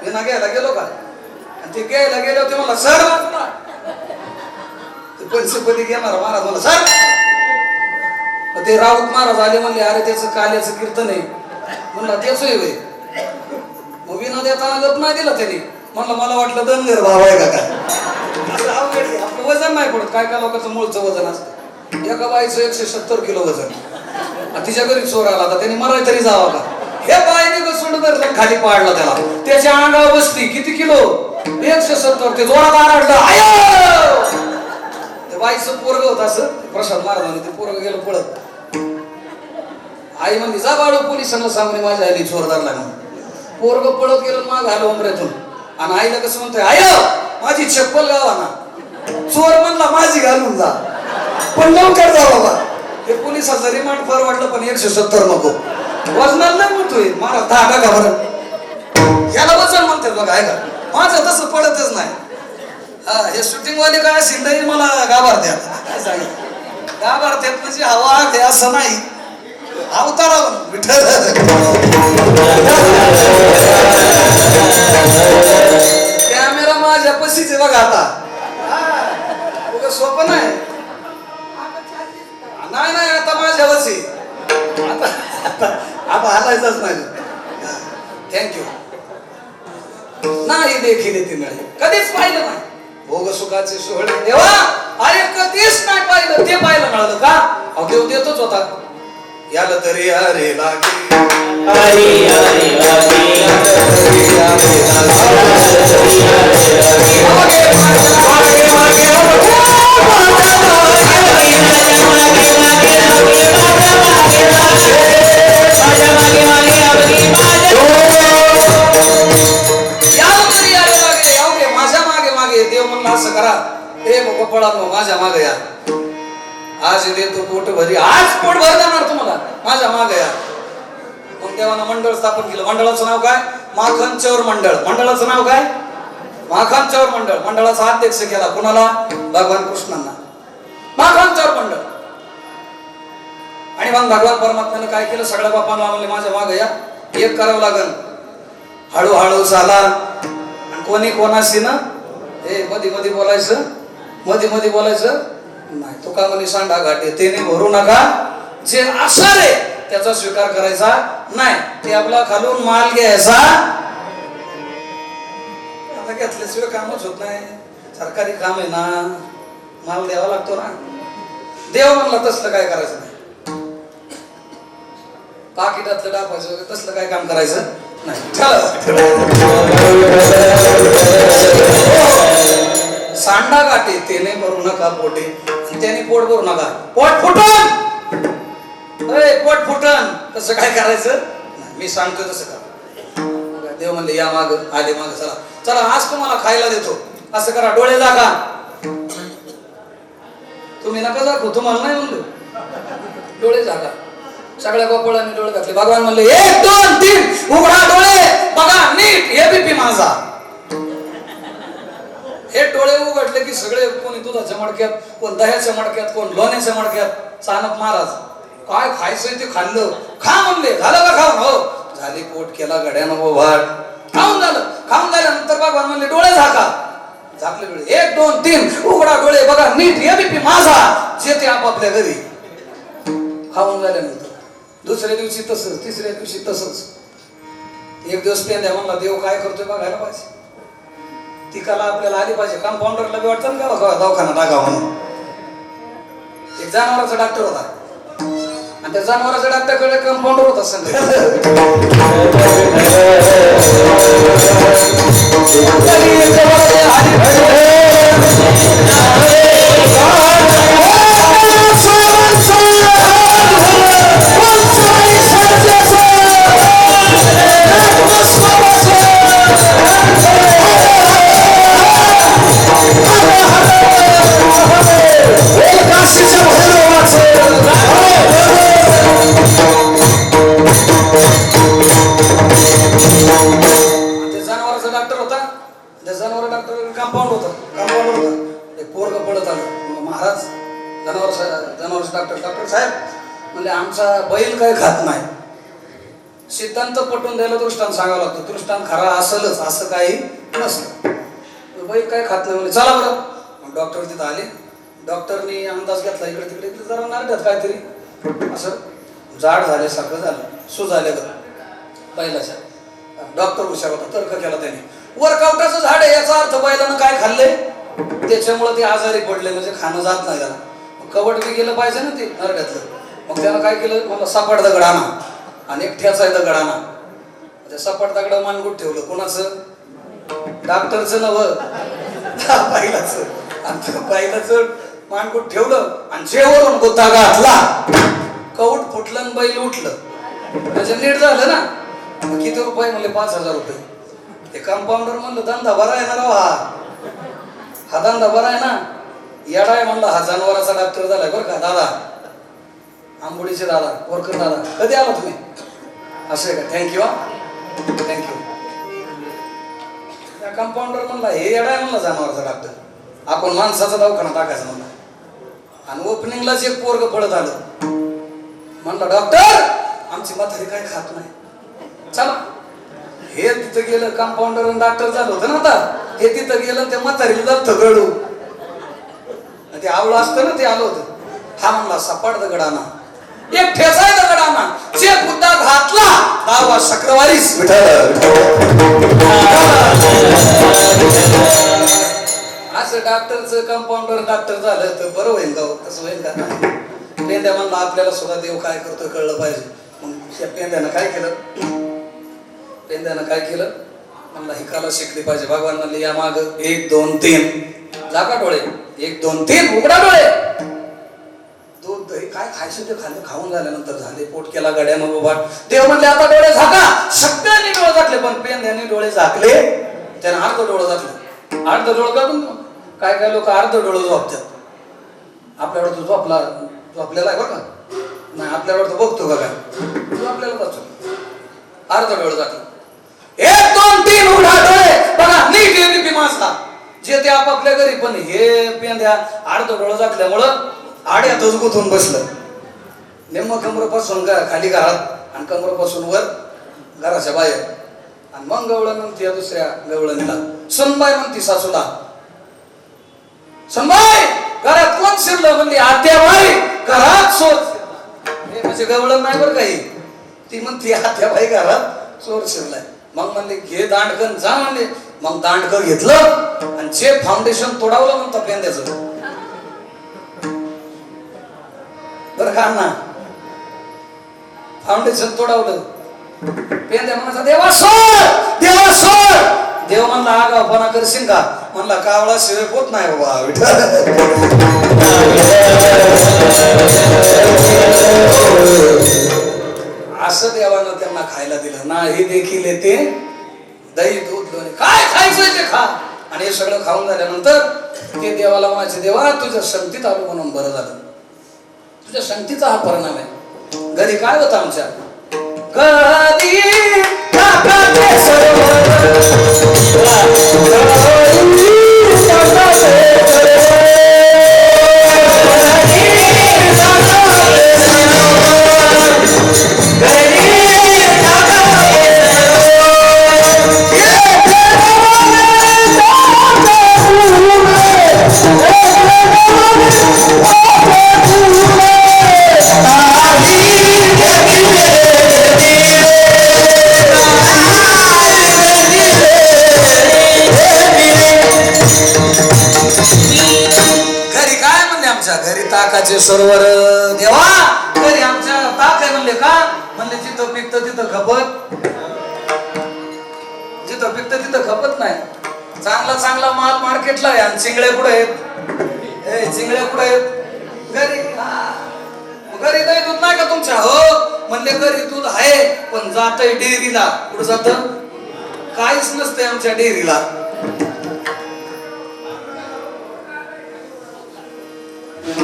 विना घ्यायला गेलो का, आणि ते घ्यायला गेलो ते मला सर वाचला. ते पंचपदी घेणार महाराज मला सर. ते राऊत महाराज आले म्हणले अरे त्याचं काल्याचं कीर्तन आहे. म्हणलं तेच होय. मग विना देताना गप नाही दिला त्यांनी. म्हणलं मला वाटलं दनगर भाव आहे का काय. आपलं वजन नाही पडत. काय काय लोकांचं मूळचं वजन असतं. एका बाईचं 170 किलो वजन. तिच्या घरी चोर आला तर त्यांनी मराय तरी जावं का. हे बाईने घसरून धरलं, खाली पाडला त्याला. त्याच्या अंगावर बसली किती किलो 170. ते जोरात आरडलं आयो. ते बाईचं पोरग होत असं प्रसाद महाराजांनी. ते पोरग गेलं पळत. आई म्हणली जा बाळू पोलिसांना सांगून माझ्या आईने चोर धरला म्हणून. पोरग पळत गेलं माग आलं उमऱ्यातून. आणि आईला कसं म्हणतोय आय माझी चप्पल गावाना. चोर म्हणला माझी घालून जा, पण लवकर जा बाबा. हे पोलिसाचं रिमांड फार वाटलं पण 170 नको. वजनाला नाही म्हणतोय मला 10 टाका बरं. याला वजन म्हणतात बघा. आहे का माझं तसं पडतच नाही. हा हे शूटिंग वाले काय असेल तरी मला घाबरत्यात. घाबरत्यात म्हणजे हवा हे असं नाही. अवतारावर विठ्ठल. कॅमेरा माझ्या पशीच आहे बघा. आता सोपं नाही. नाही नाही आता माझ्या वशी. आता हालायचंच नाही. थँक्यू. नाही देखील ती मिळाली, कधीच पाहिलं नाही. भोग सुखाचे सोहळे देवा अरे कधीच नाही पाहिलं. ते पाहिलं मिळालं का. अहो देव देतच होता. याला तरी अरे लागे हरी हरी देव म्हणला असं करा. हे गोपाळांनो माझ्या मागे या. आज देतो पोट भरी. आज पोट भर जाणार तुम्हाला. माझ्या मागे या. मग देवानं मंडळ स्थापन केलं. मंडळाचं नाव काय माखन चौर मंडळ. मंडळाचं नाव काय माखन चौर मंडळ. मंडळाचा अध्यक्ष केला कुणाला भगवान कृष्णांना. माखन चौर मंडळ. आणि मग भगवान परमात्म्याने काय केलं, सगळ्या बापांना म्हणले माझ्या मागे या, एक करावं लागल, हळूहळू चाला. आणि कोणी कोणाशी ना हे मध्ये मध्ये बोलायचं, मध्ये मध्ये बोलायचं नाही. तो का म्हणे सांडा घाटे तेने भरू नका, जे असं रे त्याचा स्वीकार करायचा नाही. ते आपला खालून माल घ्यायचा. आता घेतल्याशिवाय कामच होत नाही. सरकारी काम आहे ना, माल द्यावा लागतो ना. देव म्हणला तसलं काय करायचं नाही. पाकिटातलं टाकायचं तसलं काय काम करायचं नाही. सांडा गाठी तेने भरू नका पोटे, त्याने पोट भरू नका. पोट फुटन, पोट फुटन, तसं काय करायचं नाही. मी सांगतोय तसं करा. देव म्हणले या माग, आले माग, चला चला आज तुम्हाला खायला देतो, असं करा. डोळे जागा, तुम्ही नका दाखवू, तुम्हाला नाही म्हणलो. डोळे जागा. सगळ्या गोपाळांनी डोळे घातले. भगवान म्हणले 1 2 3 उघडा डोळे, बघा नीट. हे बीपी माझा. हे डोळे उघडले की सगळे, कोणी दुधाच्या मडक्यात, कोण दह्याच्या मडक्यात, कोण लोण्याच्या मडक्यात. चाणक महाराज काय खायचंय ते खाल्लं. खा म्हणले, झालं का खाऊन? हो झाली. पोट केला गड्यानं वाट, खाऊन झालं. खाऊन झाल्यानंतर भगवान म्हणले डोळे झाका. झाकले डोळे. 1 2 3 उघडा डोळे, बघा नीट. हे बीपी माझा. जे ते आपापल्या घरी. खाऊन झाल्यानंतर दुसऱ्या दिवशी तसंच, तिसऱ्या दिवशी तसंच. एक दिवस पेंद्या म्हणला देव काय करतोय बघायला पाहिजे. ती कला आपल्याला आली पाहिजे. कंपाऊंडरला बी वाटतं ना का दवाखाना टाका म्हणून. एक जनावराचा डॉक्टर होता आणि त्या जनावराच्या डॉक्टरकडे कंपाऊंडर होता संघ. डॉक्टर साहेब म्हणजे आमचा बैल काय खात नाही. सिद्धांत पटवून द्यायला दृष्टांत सांगावं लागतं. दृष्टांत खरा असलच असं काही नसलं. बैल काय खात नाही म्हणजे चला बरं. मग डॉक्टर तिथं आले. डॉक्टरनी अंदाज घेतला इकडे तिकडे जरा नारड्यात काहीतरी असं जाड झाल्यासारखं झालं, सुझालेलं बैलाच्या. डॉक्टर हुशार होता, तर्क केला त्याने. वर्कआउटाचं झाड आहे याचा अर्थ बैलानं काय खाल्लंय त्याच्यामुळे ते आजारी पडले, म्हणजे खाणं जात नाही त्याला. कवट बी गेलं पाहिजे ना ते नरड्यातलं. मग त्यानं काय केलं, मला सपाट दगड आणा आणि एक ठ्याचा दगड आणा. त्या सपाट दगड मानगुट ठेवलं. कोणाचं? डॉक्टरचं नवं, बैलाचं. आणि बैलाचं मानगुट ठेवलं आणि जेवरून गोता घातला. कवट फुटलं आणि बैल उठलं. म्हणजे नीट झालं ना. किती रुपये म्हणले? 5000 रुपये. ते कंपाऊंडर म्हणलं धंदा बरा आहे ना राव, हा धंदा बरा आहे ना. येडा आहे म्हणला, हा जनावराचा डॉक्टर झालाय बरं का दादा, आंबोडीचे दादा, वरकर दादा. कधी आला तुम्ही? असं आहे का? थँक्यू हा, थँक्यू. त्या कंपाऊंडर म्हणला हे येडा आहे म्हणला जनावराचा डॉक्टर, आपण माणसाचा दवाखाना टाकायचा म्हणला. आणि ओपनिंगलाच एक पोरग पडत आलं. म्हणला डॉक्टर आमची म्हातारी काय खात नाही. चला हे तिथं गेलं, कंपाऊंडर आणि डॉक्टर झालं होतं ना. आता हे तिथं गेलं, त्या म्हातारीला जात गळू ते आवळं असतं ना, ते आलं होतं. हा म्हणला सपाट दगड आणा, एक ठेचाय दगड आणा. जे मुद्दा घातला 10 शुक्रवारीच असं डॉक्टरचं कंपाऊंडर डॉक्टर झालं तर बरं होईल का? तसं होईल का? पेंद्या म्हणला आपल्याला सुद्धा देव काय करतो कळलं पाहिजे. मग त्या पेंद्यानं काय केलं? पेंद्यानं काय केलं म्हणला ही कला शिकली पाहिजे. भगवान म्हणले या माग 1 2 3 जागा डोळे. 1 2 3 उघडा डोळे. दूध दही काय खायचं ते खाल्लं. खाऊन झाल्यानंतर झाले, पोट केला गड्यानं उभा. देव म्हणले आता डोळे झाका. सगळ्यांनी डोळे झाकले, पण पेंद्याने डोळे झाकले. त्यानं अर्ध डोळं झाकलं. अर्ध डोळं काढून काय काय लोक अर्ध डोळं झोपतात. आपल्यावर तो झोपलेला आहे बरं का नाही, आपल्यावर तो बघतो का काय? तू आपल्याला बघतो. अर्ध डोळं झाकलं. 1 2 3 उघडा डोळे, बघा नीट एबीपी माझा. जे ते आपापल्या घरी, पण हे पेंद्या अर्ध डोळं झाकल्यामुळं आड्यातच गुंतून बसलं. निम्म कमरेपासून खाली घरात आणि कमरेपासून वर घराच्या बाहेर. आणि मग गवळण म्हणते दुसऱ्या गवळणीला, सुनबाई म्हणती सासूला, सुनबाई घरात कोण शिरलं? म्हणली आत्याबाई घरात चोर. हे म्हणजे गवळण नाही बरं काही, ती म्हणती आत्याबाई घरात चोर शिरलाय. मग म्हणले घे दांडकन जा म्हणले. मग दांडकं घेतलं आणि जे फाउंडेशन तोडावलं म्हणतं पेंद्याचं. बरं का ना, फाउंडेशन तोडावलं. पेंद्या म्हणायचा देवा सोड, देवा सोड. देव म्हणला आगावपणा करशील का? म्हणला कावळा शिवाय होत नाही बाबा विठ्ठल. असं देवानं त्यांना खायला दिलं. नाही देखील येते दही दूध लोणी, काय खायचं ते खा. आणि हे सगळं खाऊन झाल्यानंतर ते देवाला म्हणायचे, देवा तुझ्या संगतीत आलो म्हणून बरं झालं. तुझ्या संगतीचा हा परिणाम आहे. घरी काय होतं आमच्या? घरी ताकाचे सरोवर देवा. घरी आमच्या ताक आहे म्हणले का? म्हणले जिथं पिकतं तिथं खपत, जिथं पिकतं तिथं खपत नाही. चांगला चांगला माल मार्केटला आहे आणि चिंगळे कुठे आहेत? चिंगळे कुठे आहेत? घरी. घरी दही दूध नाही का तुमच्या? हो म्हणले घरी दूध आहे पण जातंय डेअरीला. कुठं जात? काहीच नसतंय आमच्या डेअरीला.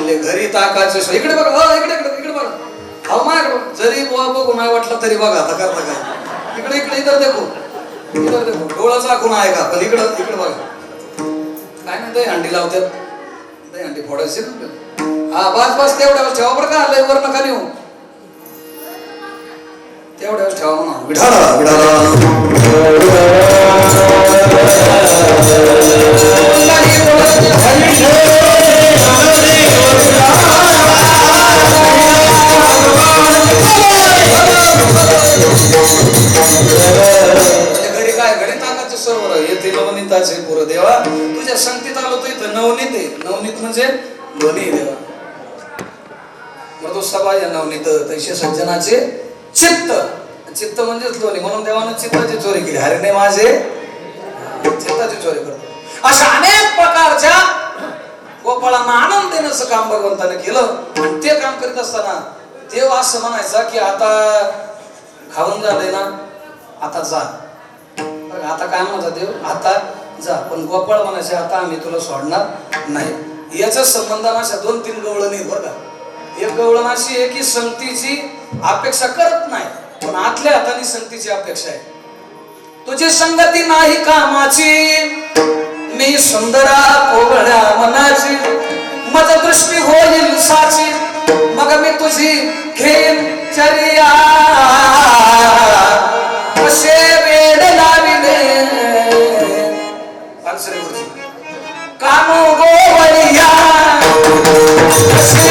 घरी ताकाचे इकडे बघा, हो इकडे इकडे इकडे बघा, हो माझ्याकडे जरी बघू नाही वाटलं तरी बघा. आता करता काय? इकडे इकडे इधर देखो, इधर देखो. डोळा चाकून आहे का? पण इकडं इकडे बघा. काय नाही दही अंडी लावतात, दही अंडी फोडायची. हा बस बस तेवढ्या ठेवा बरं का, लय वर नका नेऊ. तेवढ्या ठेवा म्हणा. विठाला घरी काय? घरी ताकाचे सरोवर येथे नवनीताचे पुर देवा. तुझ्या संगतीत आलो तो इथं नवनीत आहे. नवनीत म्हणजे लोणी देवा. मृदू सभा या नवनीत तैसे सज्जनाचे चित्त. चित्त म्हणजेच लोणी. म्हणून देवानं चित्ताची चोरी केली. हरिने माझे चित्ताची चोरी करतो. अशा अनेक प्रकारच्या गोपाळांना आनंद देण्याचं काम भगवंताने केलं. आणि ते काम करीत असताना देव असं म्हणायचा की आता खाऊन झालंय ना, आता जा. आता काय म्हणता देव? आता जा. पण गोपाळ म्हणायचे आता आम्ही तुला सोडणार नाही. याचा संबंध अशा 2-3 गवळण आहेत बरं का. एक गवळण अशी आहे की संगतीची अपेक्षा करत नाही पण आतल्या हाताने संगतीची अपेक्षा आहे. तुझी संगती नाही कामाची, मी सुंदरा कोवळ्या मनाची, माझ दृष्टी होईल साची, मग मी तुझी घेईन चर्या. कसे वेड लाविले कानू गोवळिया, कसे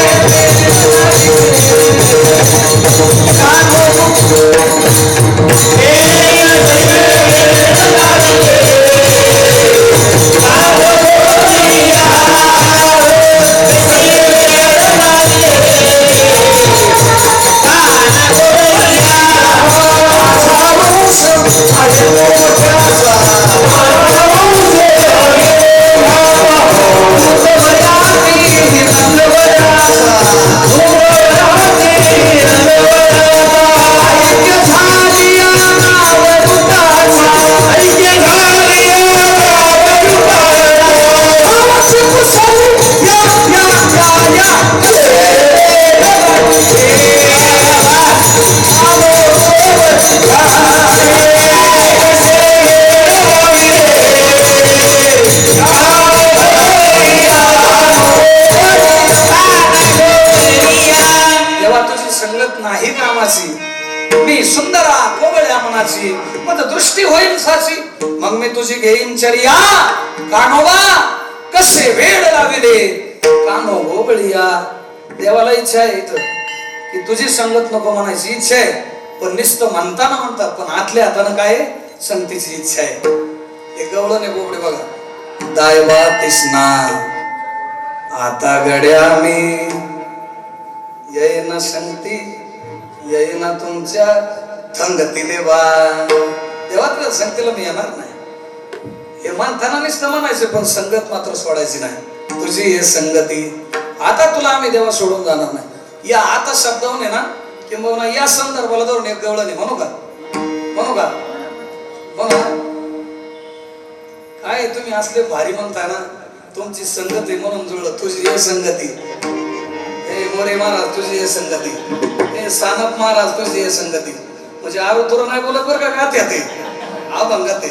तुझी घेईन चर्या कान्होबा कसे वेड लाविले कान्हो गोबळिया. देवाला इच्छा आहे इथं की तुझी संगत नको म्हणायची इच्छा आहे, पण नुसतं म्हणताना म्हणतात पण आतल्या हातानं काय संगतीची इच्छा आहे. हे गवळण आहे बोबडे बघा. दायवा तिसना आता गड्या मी येईना संगती येईना तुमच्या संगतीले बा. तेव्हा तुला संगतीला मी येणार नाही हे म्हणताना नुसतं म्हणायचं, पण संगत मात्र सोडायची नाही. तुझी हे संगती आता तुला आम्ही देवा सोडून जाणार नाही. या आता शब्दावून आहे ना किंवा या संदर्भाला धरून एक गवळण आहे. म्हणू का म्हणू का म्हणू काय तुम्ही असले भारी म्हणताय ना. तुमची संगती म्हणून जुळलं तुझी हे संगती. हे मोरे महाराज तुझी हे संगती. हे सानप महाराज तुझी हे संगती. म्हणजे आरो तुर नाही बोलत बरं का गात ते अभंगात ते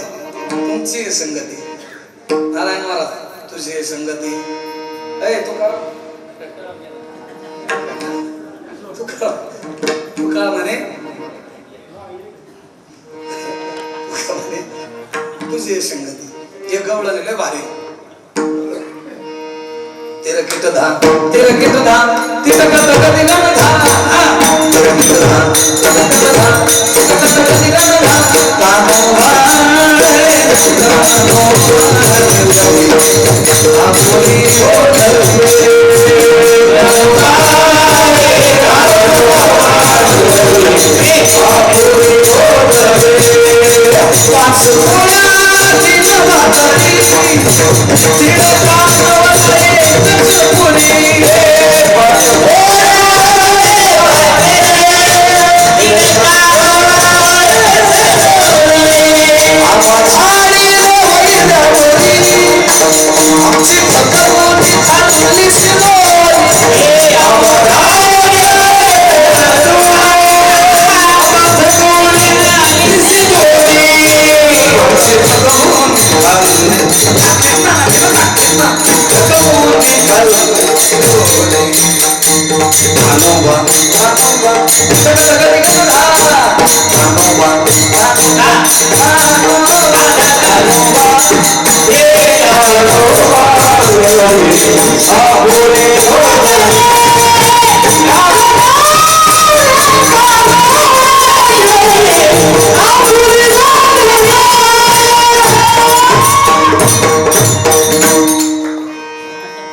तुमची हे संगती. नारायण महाराज तुझी हे संगती. तुका म्हणे तुझी हे संगती. हे गवळण लय भारी. तेरा किट धान तिरक कधी गण धान तेरा किट धान तिरक कधी गण धान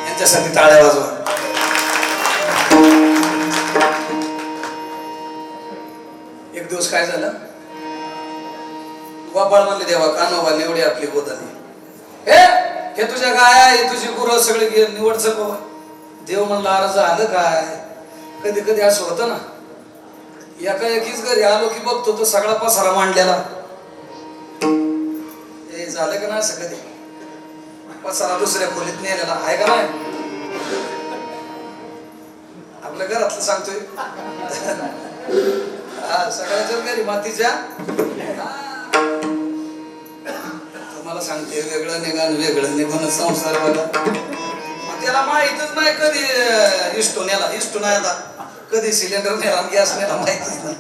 यांच्यासाठी टाळ्या वाजवा. एक दिवस काय झालं गोपाळ म्हणले देवा कान्होबा निवडी आपली गोदानी. हे तुझ्या गाया हे तुझी गुरं सगळे निवड सगळं. देव म्हणला अरे झालं काय. कधी कधी असं होतं ना एका एकीच घरी आलो की बघतो तो सगळा पसारा मांडलेला. हे झालं का ना असं कधी पसारा दुसऱ्या खोलीत नेलेला आहे का नाही. आपल्या घरातलं सांगतोय सगळ्याच्या घरी मातीच्या. तुम्हाला सांगते वेगळं निघाल वेगळं निघून संसार बघा. त्याला माहितच नाही कधी इष्टो नेला इष्टो नाही आता कधी सिलेंडर नेला गॅस नेला माहितीच नाही.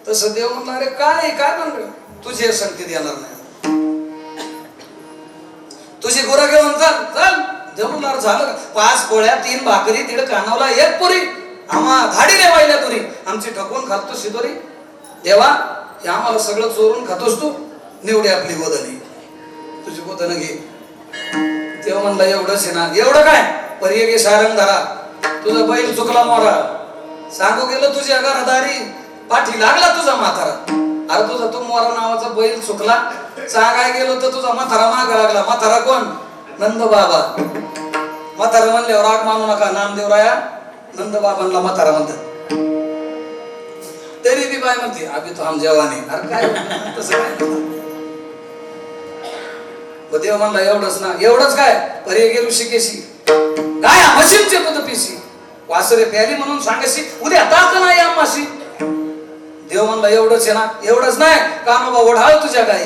तसं देव म्हणणार अरे काय काय म्हणलं तुझे संकेत येणार नाही. तुझी गुरं घेऊन चल चल देव म्हणणार झालं 5 पोळ्या 3 भाकरी तिड कानावला 1 पुरी आम्हा धाडीने वाहिल्या तुरी आमची ठकवून खातो शिदोरी. देवा हे आम्हाला सगळं चोरून खातोस तू. निवडी आपली गोदनी तुझी गोदन घे. तेव्हा म्हणला एवढंच आहे ना. एवढं काय पर्याय घे सारंग धरा. तुझा बैल चुकला मोरा सांगू गेलो तुझ्या घरादारी पाठी लागला तुझा म्हातारा. अरे तुझा तो मोरा नावाचा बैल चुकला सांगाय गेलो तर तुझा म्हातारा माग लागला. म्हातारा कोण नंद बाबा. म्हातारा म्हणल्यावर राग मानू नका. नामदेवराया नंद बाबांना म्हातारा म्हणतात. तरी बी बाय म्हणते अभि तो हम जवानी. अरे काय तसं काय देव म्हणला एवढंच ना. एवढंच काय पर्याय गेलो शिकेशी काय मशीनचे पद पिशी वासरे प्याली म्हणून सांगायची उद्या ताक नाही आम्हाशी. देव म्हणला एवढंच आहे ना. एवढंच नाही कान्होबा ओढाळ तुझ्या गाई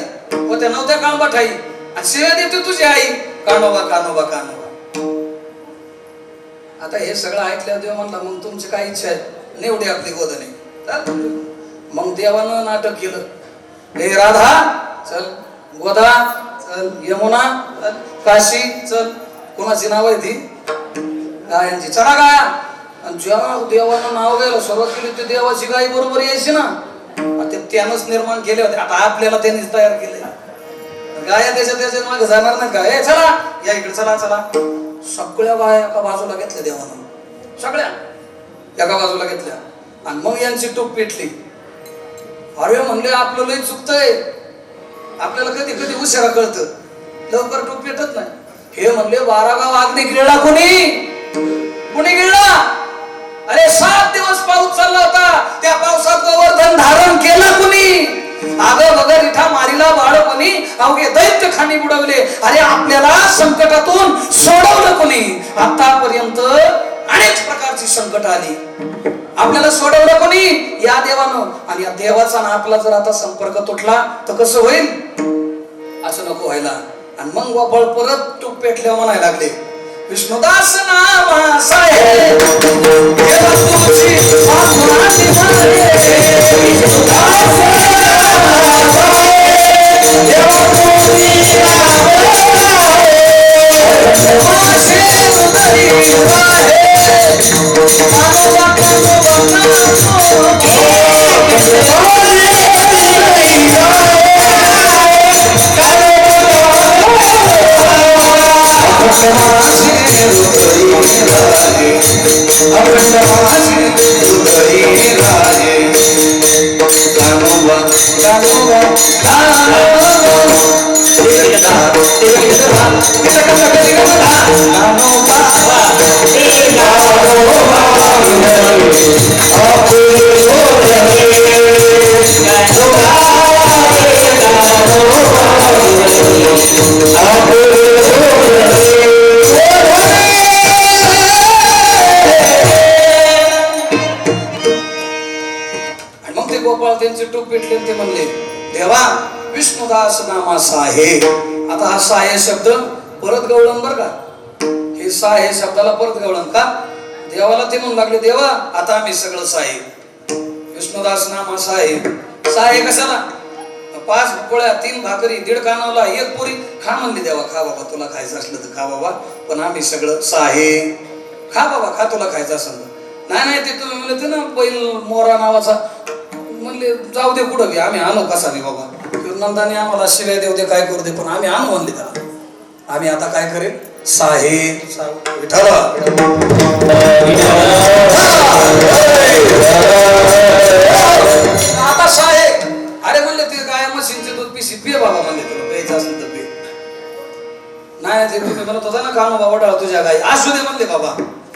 होत्या नव्हत्या काळबा ठाई आणि शिव्या देते तुझी आई कान्होबा कान्होबा कान्होबा. आता हे सगळं ऐकल्यावर देव म्हणला मग तुमची काय इच्छा आहे. निवडी आपली गोदनी. मग देवानं नाटक केलं. हे राधा चल गोदा चल, यमुना चल, काशी चल. कोणाची नाव आहे ती? गायांची. चला गाया. आणि जेव्हा देवानं नाव घ्यायला सुरुवात केली ते देवाची गाई बरोबर यायची ना. ते त्यानंच निर्माण केले होते. आता आपल्याला त्यांनीच तयार केले. गाया त्याच्या मागे जाणार नाही का? ए चला या इकडे, चला चला. सगळ्या गाया एका बाजूला घेतल्या देवानं, सगळ्या एका बाजूला घेतल्या. आणि मग यांची टूप पेटली. अरे म्हणले आपलं लय चुकतंय. आपल्याला कधी कधी उशिरा कळतं, लवकर टूप पेटत नाही. हे म्हणले 12 गाव अग्नी गिळला. कोणी गिळला? अरे 7 दिवस पाऊस चालला होता. त्या पावसात गोवर्धन धारण केला कुणी? अगं बगर इठा मारीला बाळपणी अवघे दैत्य खाणी बुडवले. अरे आपल्याला संकटातून सोडवलं कुणी? आतापर्यंत अनेक प्रकारची संकट आली, आपल्याला सोडवलं कोणी? या देवानं. आणि या देवाचा ना आपला जर आता संपर्क तुटला तर कसं होईल? असं नको व्हायला. आणि मग गोपाळ परत टूप पेटल्यावर म्हणायला लागले, विष्णुदास नामा साहेब देवा तुझी आत्मा निभावे. विष्णुदास नामा साहेब देवा तुझी माझे हृदय वाहे. गोपाळ त्यांचे टूप पेटले. ते म्हणले, देवा विष्णुदास नामा साहे. आता हा साहे शब्द परत गवळण बर का. हे साहे शब्दाला परत गवळण का? देवाला ते म्हणू लागले, देवा आता आम्ही सगळं साहे. विष्णुदास नामा साहे. साहे कशाला? 5 पोळ्या 3 भाकरी 1.5 कानावला 1 पुरी खा म्हणली. देवा खा बाबा, तुला खायचं असलं तर खा बाबा, पण आम्ही सगळं साहे. खा बाबा, खा तुला खायचं असलं. नाही ते तुम्ही म्हणले ना बैल मोरा नावाचा, म्हणले जाऊ दे कुठं बी, आम्ही आणू कसा नाही बाबा. नंदाने आम्हाला शिवाय देऊ दे, काय करू दे, पण आम्ही आणू म्हणले त्याला. आम्ही आता काय करेल? साहे. विठ्ठल आता साहे. अरे म्हणले ते गाय म्हशींचे दूध पिशी पिये बाबा, म्हणले तुला प्यायचं असेल तर पिये. नाही ते तुम्ही म्हणत होता ना कानो बाबा डाळ तुझ्या गाई, असू दे म्हणले बाबा.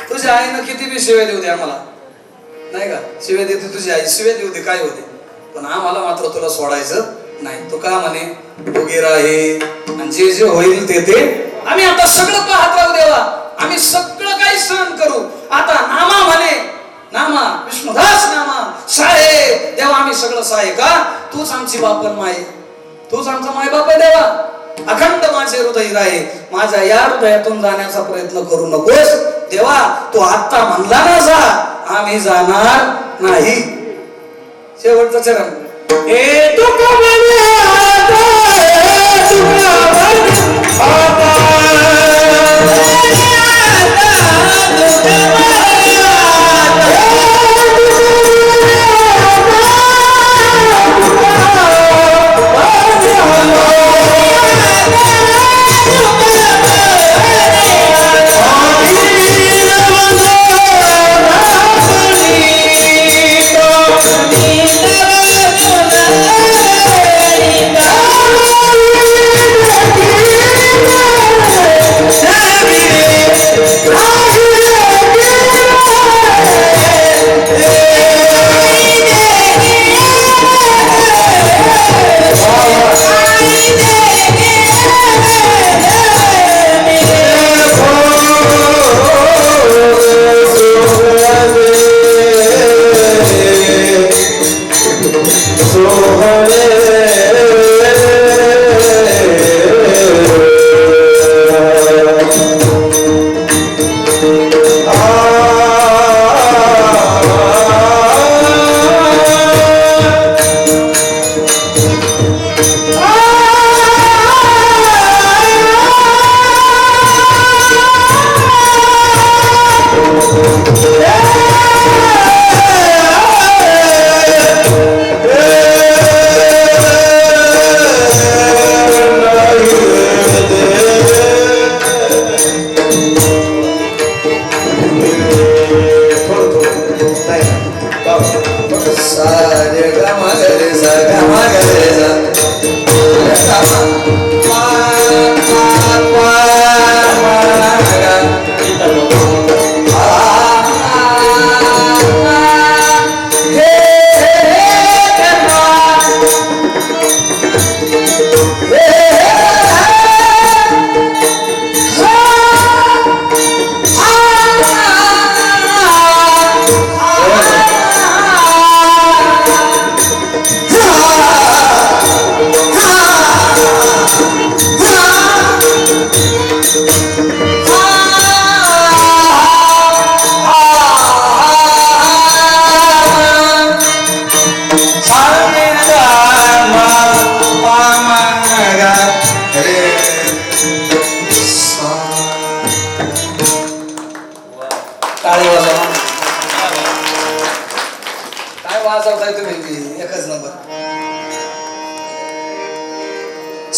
तुझ्या आईनं किती बी शिवाय देऊ दे आम्हाला, नाही का? शिवाय देते तुझी आई, शिवाय देऊ दे, काय होते, पण आम्हाला मात्र तुला सोडायचं नाही. तो का म्हणे उगे राहे आणि जे जे होईल ते आम्ही आता सगळं पाहत राहू देवा. आम्ही सगळं काही सहन करू. आता नामा म्हणे, नामा विष्णुदास नामा साहे. देवा आम्ही सगळं साहे का? तूच आमची बापन माय, तूच आमचा माय बाप आहे देवा. अखंड माझे हृदय राहे. माझ्या या हृदयातून जाण्याचा प्रयत्न करू नकोस देवा. तू आता म्हणला ना जा, आम्ही जाणार नाही. शेवटचं चरण. ए तुका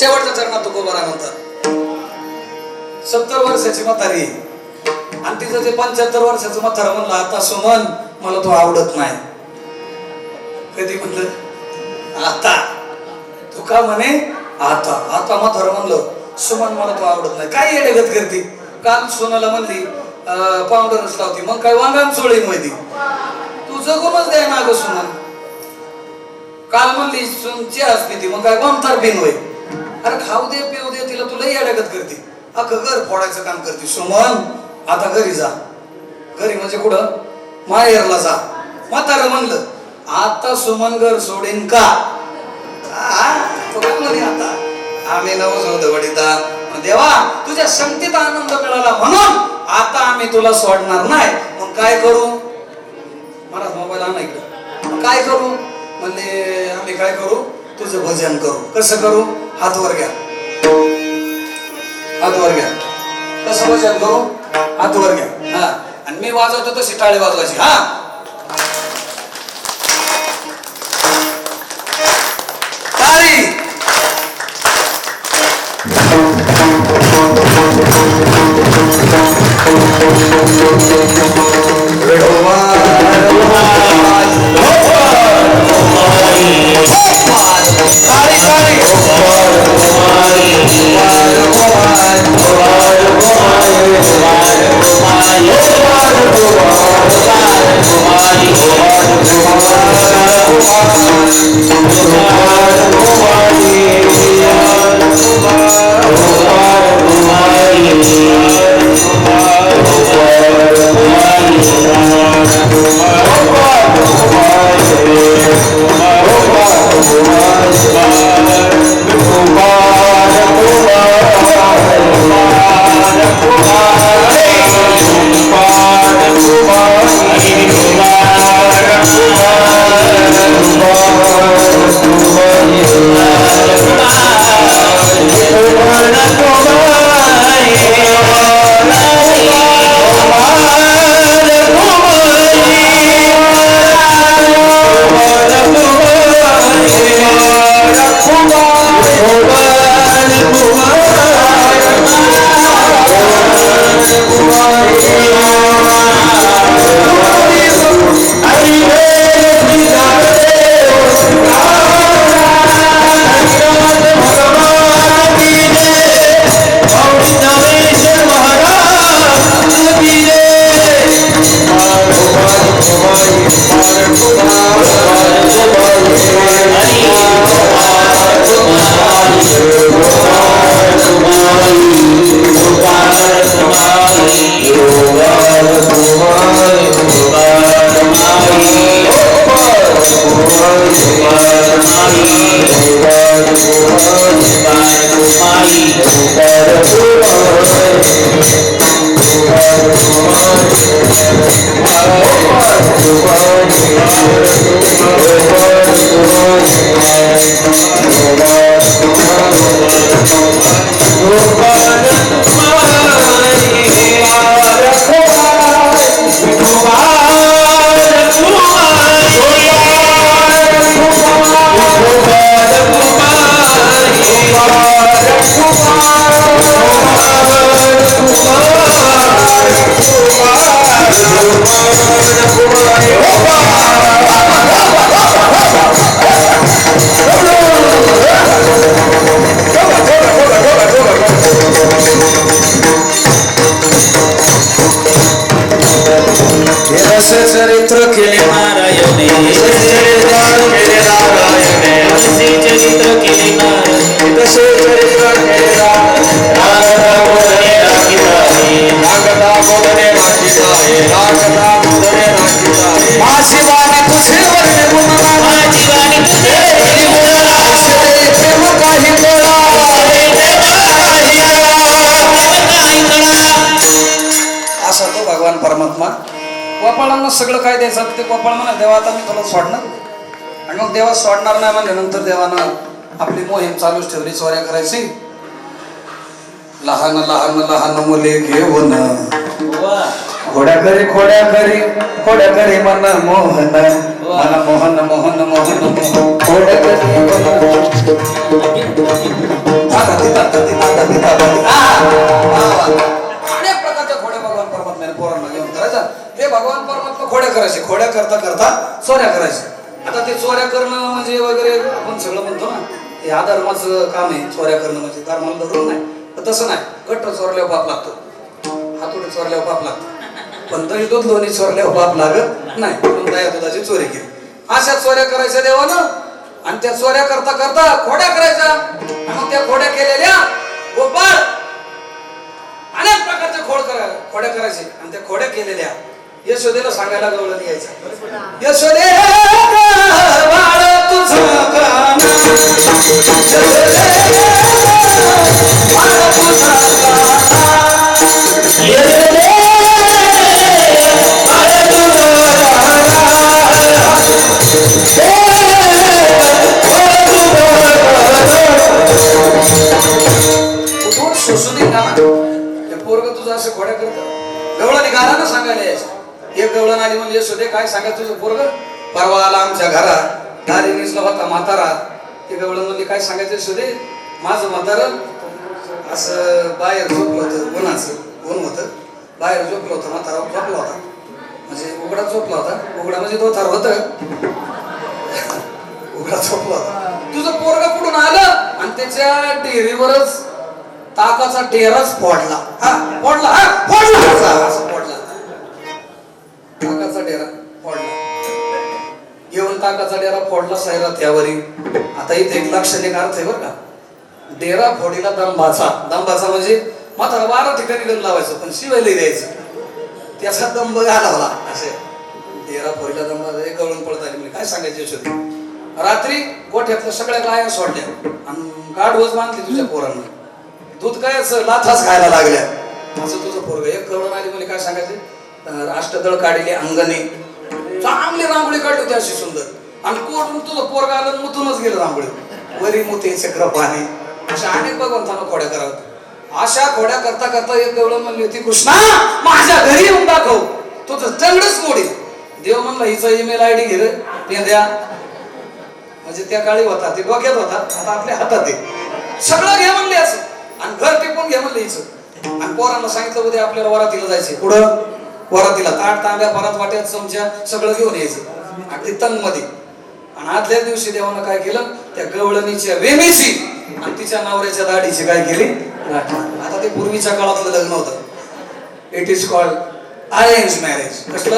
शेवटच्या चरणात तुकोबारा म्हणतात. 70 वर्षाची म्हातारी आणि तिचं ते 75 वर्षाचं म्हातारं म्हणलं आता सुमन मला तो आवडत नाही. कधी म्हणलं आता. तू का म्हणे आता. आता म्हातारं म्हणलं सुमन मला तो आवडत नाही. काय येडेगत करते. काल सोनाला म्हणली पावडरच लावती मग काय वांगान सोळीन माहिती. तू जगूनच द्याय ना ग सुमन. काल म्हणली चहाच पिती मग काय गोमतार पिन होय. अरे खाऊ दे पिऊ दे तिला तुला येडेगत करते. अख्खं घर फोडायचं काम करते. सुमन आता घरी जा. घरी म्हणजे कुठं माहेरला जा. म्हातारं म्हणलं आता सुमन घर सोडीन का. आता आम्ही नवसोदवडीता देवा तुझ्या संगतीत आनंद मिळाला म्हणून आता आम्ही तुला सोडणार नाही. मग काय करू. मला मोबाईल आणा इकडं. मग काय करू म्हणले आम्ही काय करू तुझं भजन करू. कसं करू. हात वर घ्या. हात वर घ्या. कसं भजन करू. हात वर घ्या. हा आणि मी वाजवतो तशी टाळी वाजवायची. हा टाळी. चरित्र केले नारायणे असे चरित्र केले नारायणे तसे चरित्र केले नागदा बोलणे माझी वाणी तुझे वर्णे गुणला माझी वाणी तुझे गुणला प्रेम काही कळा असा तो भगवान परमात्मा गोपाळांना सगळं काय द्यायचं ते गोपाळ म्हणा देवा आता मी तुला सोडणार. आणि मग देवा सोडणार नाही म्हणल्यानंतर देवानं आपली मोहीम चालूच ठेवली. चोऱ्या करायची. लहान लहान लहान मुले घेऊन खोड्या करी मन मोहन मन मोहन मोहन मोहन खोड्या करी अनेक प्रकारच्या खोड्या भगवान परमात्म्याने पोरांना घेऊन करायचा. हे भगवान परमात्मा खोड्या करायचे, खोड्या करता करता चोऱ्या करायचे. आता ते चोऱ्या करणं म्हणजे वगैरे आपण सगळं म्हणतो ना, हे अधर्माचं काम आहे. चोऱ्या करणं म्हणजे धर्माला धरून नाही, पण तसं नाही. गट्ट चोरल्यावर पाप लागतो, हातोडी चोरल्यावर पाप लागतो, पण तरी दूध लोणी चोरल्यावर पाप लागत नाही. म्हणून दया दुधाची चोरी केली. अशा चोऱ्या करायच्या देवानं, आणि त्या चोऱ्या करता करता खोड्या करायच्या. आणि मग त्या खोड्या केलेल्या गोपाळ अनेक प्रकारचे खोड्या करायचे. आणि त्या खोड्या केलेल्या यशोदेला सांगायला गवळण यायचं. यशोदे बाळ तुझं गाणं, यशोदे बाळ तुझं गाणं, यशोदे बाळ तुझं गाणं. शोषुदी गाणं ते पोरग तुझं असं खोड्या करत. गवळणी गाणं सांगायला यायचं. एक गवळण आली म्हणजे यशोदे काय सांगायचं तुझं पोरग परवा आला आमच्या घरात, दारी निसला होता म्हातारा. ते गवळण म्हणजे काय सांगायचं यशोदे, माझं म्हातारं असं बाहेर झोपलं होतं, ऊन होतं, बाहेर झोपलं होतं, म्हातारा झोपला होता, म्हणजे उघडा झोपला होता. उघडा म्हणजे तो थर होतं, उघडा झोपला होता. तुझं पोरग कुठून आलं आणि त्याच्या डेअरीवरच ताकाचा डेराच फोडला. फोडला असं फोडला, ताकाचा डेरा फोडला. घेऊन ताकाचा डेरा फोडला सैरात यावरी. आता इथे एक लक्षणिक अर्थ आहे बरं का. डेरा फोडीला दंबाचा. दंबाचा म्हणजे म्हातारा 12 ठिकाणी गण लावायचं, पण शिवायला द्यायचं, त्याचा दंब घालावला असे. डेरा फोडीला दंबाचा. एक गवळण पळत आली म्हणजे काय सांगायचे यशोदे. रात्री गोठ्यातल्या सगळ्या गाया सोडल्या आणि गाढवच बांधली तुझ्या पोरांना. दूध काय लाथाच खायला लागल्या. असं तुझं पोरग. एक गवळण आली म्हणजे काय सांगायचे, अष्टदळ काढली अंगणे, चांगली रांगोळी काढली होती अशी सुंदर. आणि कोण तुझं पोरग आलं मुतूनच गेलं रांगोळी. वरी मुते चक्र पाणी. अशा अनेक भगवंतांना खोड्या कराव्यात. अशा खोड्या करता करता एक गवळण म्हणली होती, कृष्णा माझ्या घरी येऊन दाखव, तुझं चंगडच मोडी. देव म्हणला हिचा ईमेल ID घे रे पेंद्या. म्हणजे त्या काळी होता, ते डोक्यात होता, आता आपल्या हातात आहे. सगळं घे म्हणले असं, आणि घर टिपून घे म्हणले हिचं. आणि पोरांना सांगितलं उद्या आपल्याला वरातीला जायचे. पुढं वरातीला ताट तांब्या परत वाट्यात चमच्या सगळं घेऊन यायचं अगदी तंग मध्ये. आणि आदल्या दिवशी देवानं काय केलं, त्या गवळणीच्या वेणीची आणि तिच्या नवऱ्याच्या दाढीची काय केली गाठण. आता ते पूर्वीच्या काळातलं लग्न होतं. It is called arrange marriage. कसलं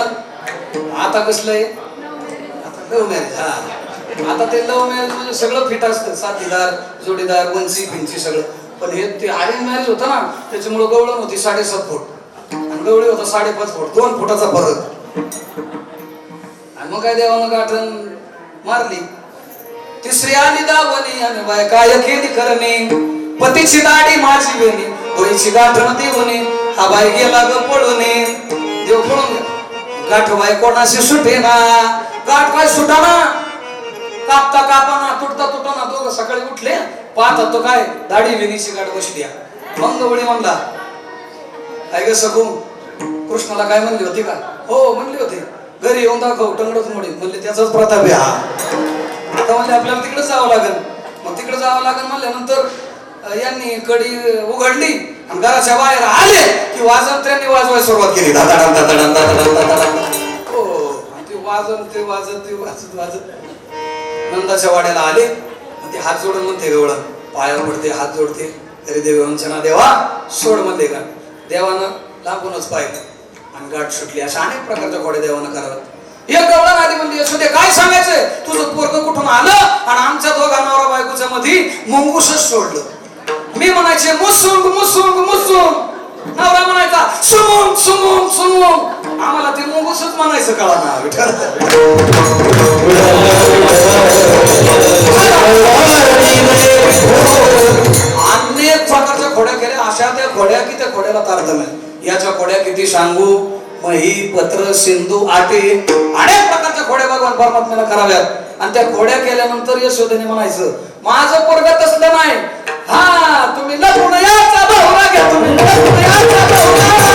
आता कसलं आहे, आता लव्ह मॅरेज. आता ते लव्ह मॅरेज म्हणजे सगळं फिट असतं, साथीदार जोडीदार वंची फिंची सगळं. पण हे ते अरेंज मॅरेज होतं ना, त्याच्यामुळे गवळण होती 7.5 फूट आणि गवळी होता 5.5 फूट, 2 फुटाचा फरक. आणि मग काय देवानं गाठण मारली. तिसरी आली दावणी आणि बाय काय केली करणे, पतीची दाढी माझी वेणी, होळीची गाठण देवणे, हा बाय गेला ग पळूने. देव पळून गाठ बाय कोणाशी सुटे ना, गाठ काय सुटाना, कापता कापाना तुटता तुटाना. दोघं सकाळी उठले, पाहतात तो काय दाढी वेणीची गाठ बसली. मग गवळी म्हणला, काय ग सगू कृष्णाला काय म्हणली होती का? हो म्हणली होती. घरी येऊन दाखव टंगडच मोडी. म्हणले त्याचाच प्रताप आहे हा. आता म्हणजे आपल्याला तिकडे जावं लागेल. मग तिकडे जावं लागेल म्हणल्यानंतर यांनी कडी उघडली आणि घराच्या बाहेर आले की वाजंत्र्यांनी वाजवायला सुरुवात केली. हो, ते वाजत नंदाच्या वाड्याला आले. ते हात जोडून म्हणते गवळण, पाया पडते, हात जोडते. तरी देवांच्या देवा सोड म्हणते का. देवानं लांबूनच पाहिलं आणि गाठ सुटली. अशा अनेक प्रकारच्या खोड्या देवानं कराव्यात. एक गवळण आली म्हणजे यशोदे काय सांगायचंय, तुझं पोरग कुठून आलं आणि आमच्या दोघा नवरा बायकोच्या मध्ये मुंगूसच सोडलं. मी म्हणायचे मुसुंग मुसुंग मुसुंग, नवरा म्हणायचा सुमुंग सुमुंग सुमुंग. आम्हाला ते मुंगूसच म्हणायचं कळा ना. अनेक प्रकारच्या खोड्या केल्या. अशा त्या खोड्या की त्या खोड्याला तारतम्य. याच्या खोड्या किती सांगू, मही पत्र सिंधू आटे. अनेक प्रकारच्या खोड्या भगवान परमात्म्याला कराव्यात. आणि त्या खोड्या केल्यानंतर यशोदेने म्हणायचं माझं पोरग तसलं नाही. हा तुम्ही लपून याचा भावना घ्या, तुम्ही लपून याचा भावना घ्या.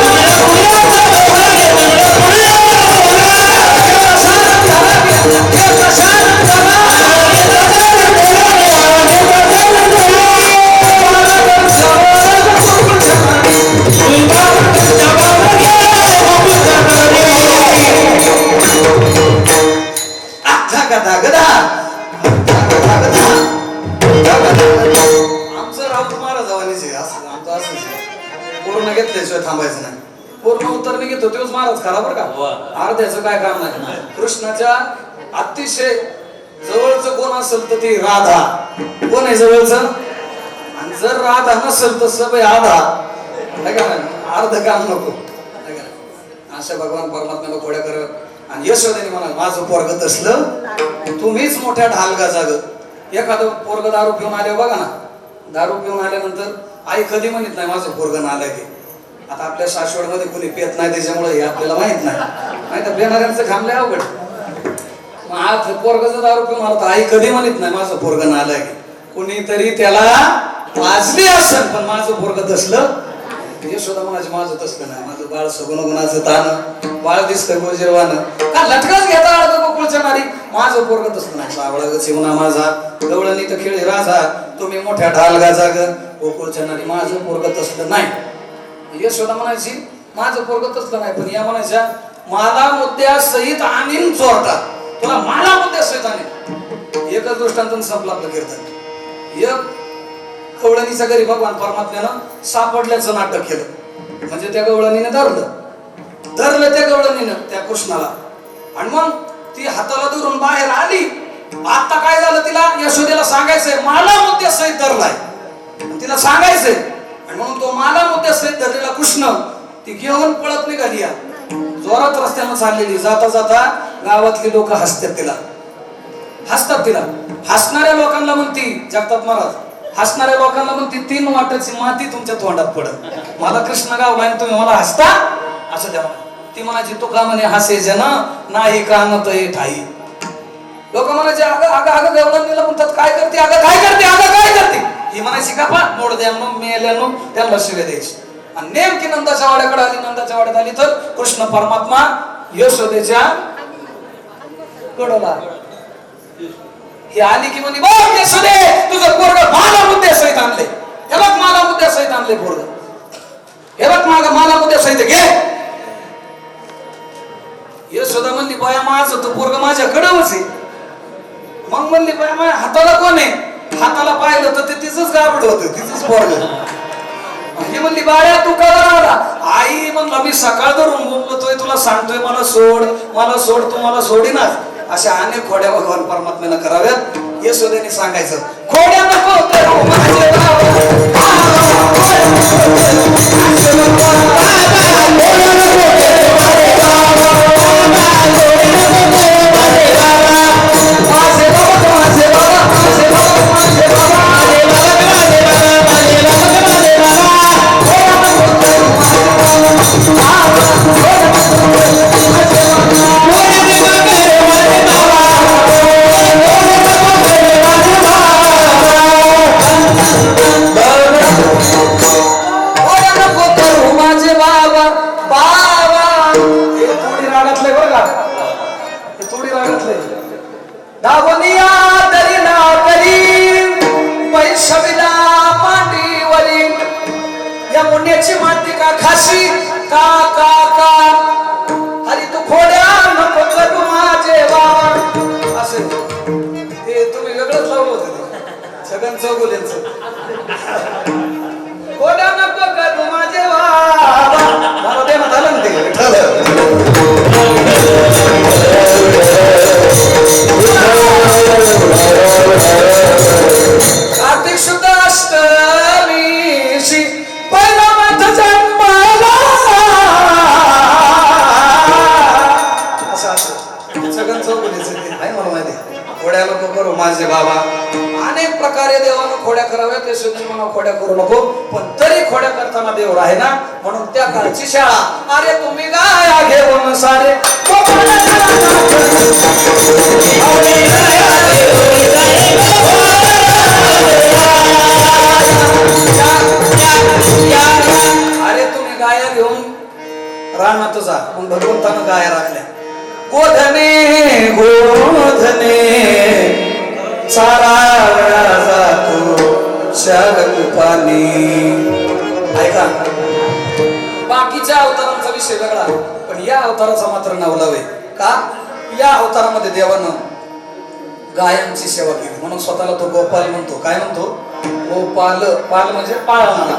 घेतल्याशिवाय थांबायचं नाही. पूर्ण उत्तर मी घेतो तेच महाराज खरा बरं का, अर्ध्याचं काय काम नाही. कृष्णाच्या अतिशय जवळचं कोण असेल तर ती राधा. कोण आहे जवळचं? आणि जर राधा नसेल तर सगळे आधा. अर्ध काम नको. अशा भगवान परमात्म्याला खोड्या करत आणि यशोदेने म्हणा माझं पोरगत असलं तुम्हीच मोठ्या ढालगा जाग. एखादं पोरग दारू पिऊन आले बघा ना, दारू पिऊन आल्यानंतर आई कधी म्हणत नाही माझं पोरग नालाय की. आता आपल्या सासवडमध्ये कोणी पेत नाही त्याच्यामुळे हे आपल्याला माहित नाही तर पेणाऱ्यांचं खांबलंय अवघड. मग आज पोरग जर दारू पिऊन आला तर आई कधी म्हणत नाही माझं पोरग नालाय की. कुणीतरी त्याला वाजली असेल पण माझं पोरग असलं यशोदा म्हणायचे माझं तसलं नाही. माझं बाळ सगुण गुणाचं तान बाळ दिसतंय गोजीरवानं का लटकाच घेता अडग गोकुळच्या नारी. माझं पोरग तसलं नाही. सावळा चिवणा माझा गवळणी तर खेळी राजा तुम्ही मोठ्या ढालगा जाग गोकुळच्या नारी. माझं पोरग तसलं नाही. यशोदा म्हणायची माझं पोरग तसलं नाही. पण या म्हणायच्या मला मुद्द्या सहित आणीन चोरटा. तुला मला मुद्द्या सहित आणीन. एकच दृष्टांतून संपलं आपलं कीर्तन. एक गवळणीच्या घरी भगवान परमात्म्यानं सापडल्याचं नाटक केलं. म्हणजे त्या गवळणीने धरलं त्या गवळणीनं त्या कृष्णाला आणि मग ती हाताला धरून बाहेर आली. आता काय झालं तिला यशोदेला सांगायचंय मला मुद्द्या सहित धरलाय तिला सांगायचंय. आणि म्हणून तो मला मुद्द्या सहित धरलेला कृष्ण ती घेऊन पळत निघाली. जोरात रस्त्यानं चाललेली. जाता जाता गावातली लोक हसतात तिला. हसणाऱ्या लोकांना म्हणती जगतात महाराज हसणाऱ्या लोकांना म्हणती 3 वाटाची माती तुमच्या तोंडात पडत. मला कृष्ण गावला आणि तुम्ही मला हसता असं द्या. ती म्हणायची तू का म्हणे हसे जन नाही कानत ठाई. लोक म्हणायचे अगं गवळणीला म्हणतात काय करते अगं काय करते. ही म्हणायची का पा मोड द्या मग मेल्यानो त्यांना शिवे द्यायची. आणि नेमकी नंदाच्या वाड्याकडे आली. नंदाच्या वाड्यात आली तर कृष्ण परमात्मा यशोदेच्या कडला ही आली की म्हणे बघ यशोदे तुझं पोरग मला मुद्द्या सहित आणले. हे बघ मला मुद्द्या सहित आणले पोरग. हे बघ मला मुद्द्या सहित घे. यशोदा म्हणली बाया माझं तर पोरग माझ्याकडंच आहे. मग म्हणली बाया माझ्या हाताला कोण आहे. हाताला पाहिलं तर ते तिचंच गाबड होतं तिचंच पोरग. ही म्हणली बाळ्या तू का आला. आई म्हणला मी सकाळ धरून बोलतोय तुला सांगतोय मला सोड तू मला सोडीनाच. अशा अनेक खोड्या भगवान परमात्म्यानं कराव्यात. यशोदेने सांगायचं खोड्या नको माती का खाशी का का का हरी तू खोड्या नको करू माझे बाबा. असे ते तुम्ही वेगळंच लावलं होतं सगळ्यां चौगुल्यांचं. खोड्या नको करू माझे बाबा मला ते झालं ना ते कार्तिक शुद्ध अष्टमीशी पहिला माझा जन्माला असं सगळं चौकलीचं आहे मला माहिती. खोड्या नको करू माझे बाबा. अनेक प्रकारे देवानं खोड्या कराव्यात. यशोदेने म्हणा खोड्या करू नको. पण तरी खोड्या करताना देव आहे ना म्हणून त्या काळची शाळा. अरे तुम्ही गाया घेऊन सारे अरे तुम्ही गाया घेऊन रानात जा. पण भगवंतानं गाया राखल्या. गोधने सारा जातो शागल पाणी. ऐका बाकीच्या अवतारांचा विषय वेगळा पण या अवताराचा मात्र नवलावे का. या अवतारामध्ये देवानं गायांची सेवा केली म्हणून स्वतःला तो गोपाल म्हणतो. काय म्हणतो. गोपाल पाल म्हणजे पाळणारा.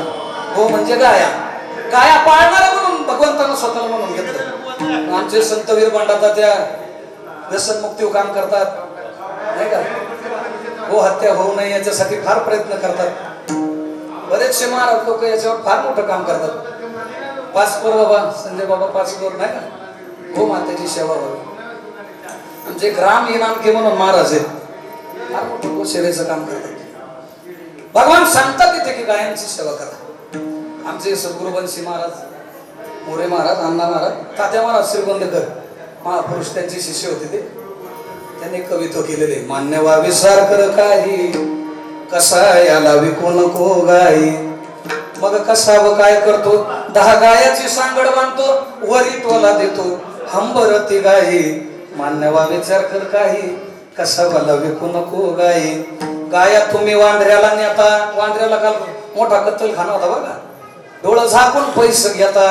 गो म्हणजे गाया गाया पाळणारा म्हणून भगवंतानं स्वतःला म्हणून घेतलं. आमचे संतवीर बंडाता त्या व्यसनमुक्ती काम करतात नाही का, हो हत्या होऊ नये याच्यासाठी फार प्रयत्न करतात. बरेचसे महाराज लोक याच्यावर फार मोठं काम करतात. पाचपोर बाबा संजय बाबा पाचपोर नाही का, हो मातेची सेवा व्हावी. आमचे ग्राम इनामके म्हणून महाराज आहेत, फार मोठं गो सेवेचं काम करतात. भगवान सांगतात तिथे की गायांची सेवा करा. आमचे सद्गुरू बंशी महाराज, मोरे महाराज, अण्णा महाराज, तात्या महाराज श्रीगोंदेकर महापुरुष त्यांचे शिष्य होते ते. त्यांनी कवित्व केलेले. मान्यवा विचार कर काही, कसा याला विकू नको गाई. मग कसा व काय करतो, 10 गायाची सांगड बांधतो, वरी टोला देतो, हंबरती गाई. मान्यवा विचार कर काही, कसा वाला विकू नको गाई. गाया तुम्ही वांढऱ्याला नेता, वांढऱ्याला काल मोठा कत्तल खाना होता बघा, डोळं झाकून पैसे घेता,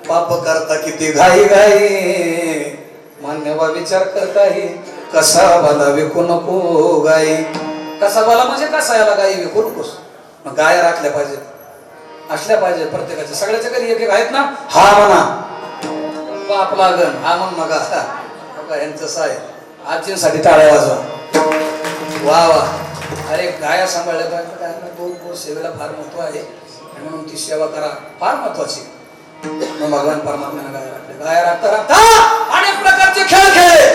पाप करता किती घाई घाई. मान्यवा विचार कर काही, कसा वाला विकू नको गाई. कसा वाला म्हणजे कसा याला गाई विकू नकोस. मग गाया राखल्या पाहिजेत, असल्या पाहिजे प्रत्येकाच्या. सगळ्याच्या घरी एक एक आहेत ना, हा म्हणा बाप लागन, हा म्हण नका बघा यांचं आहे. आजींसाठी टाळ्या वाजवा, वा वा. अरे गाया सांभाळल्या पाहिजे. गायांना गो सेवेला फार महत्व आहे आणि म्हणून ती सेवा करा फार महत्वाची. मग भगवान परमात्म्याने गाया राखल्या. गाया राखता राखता अनेक प्रकारचे खेळ खेळले.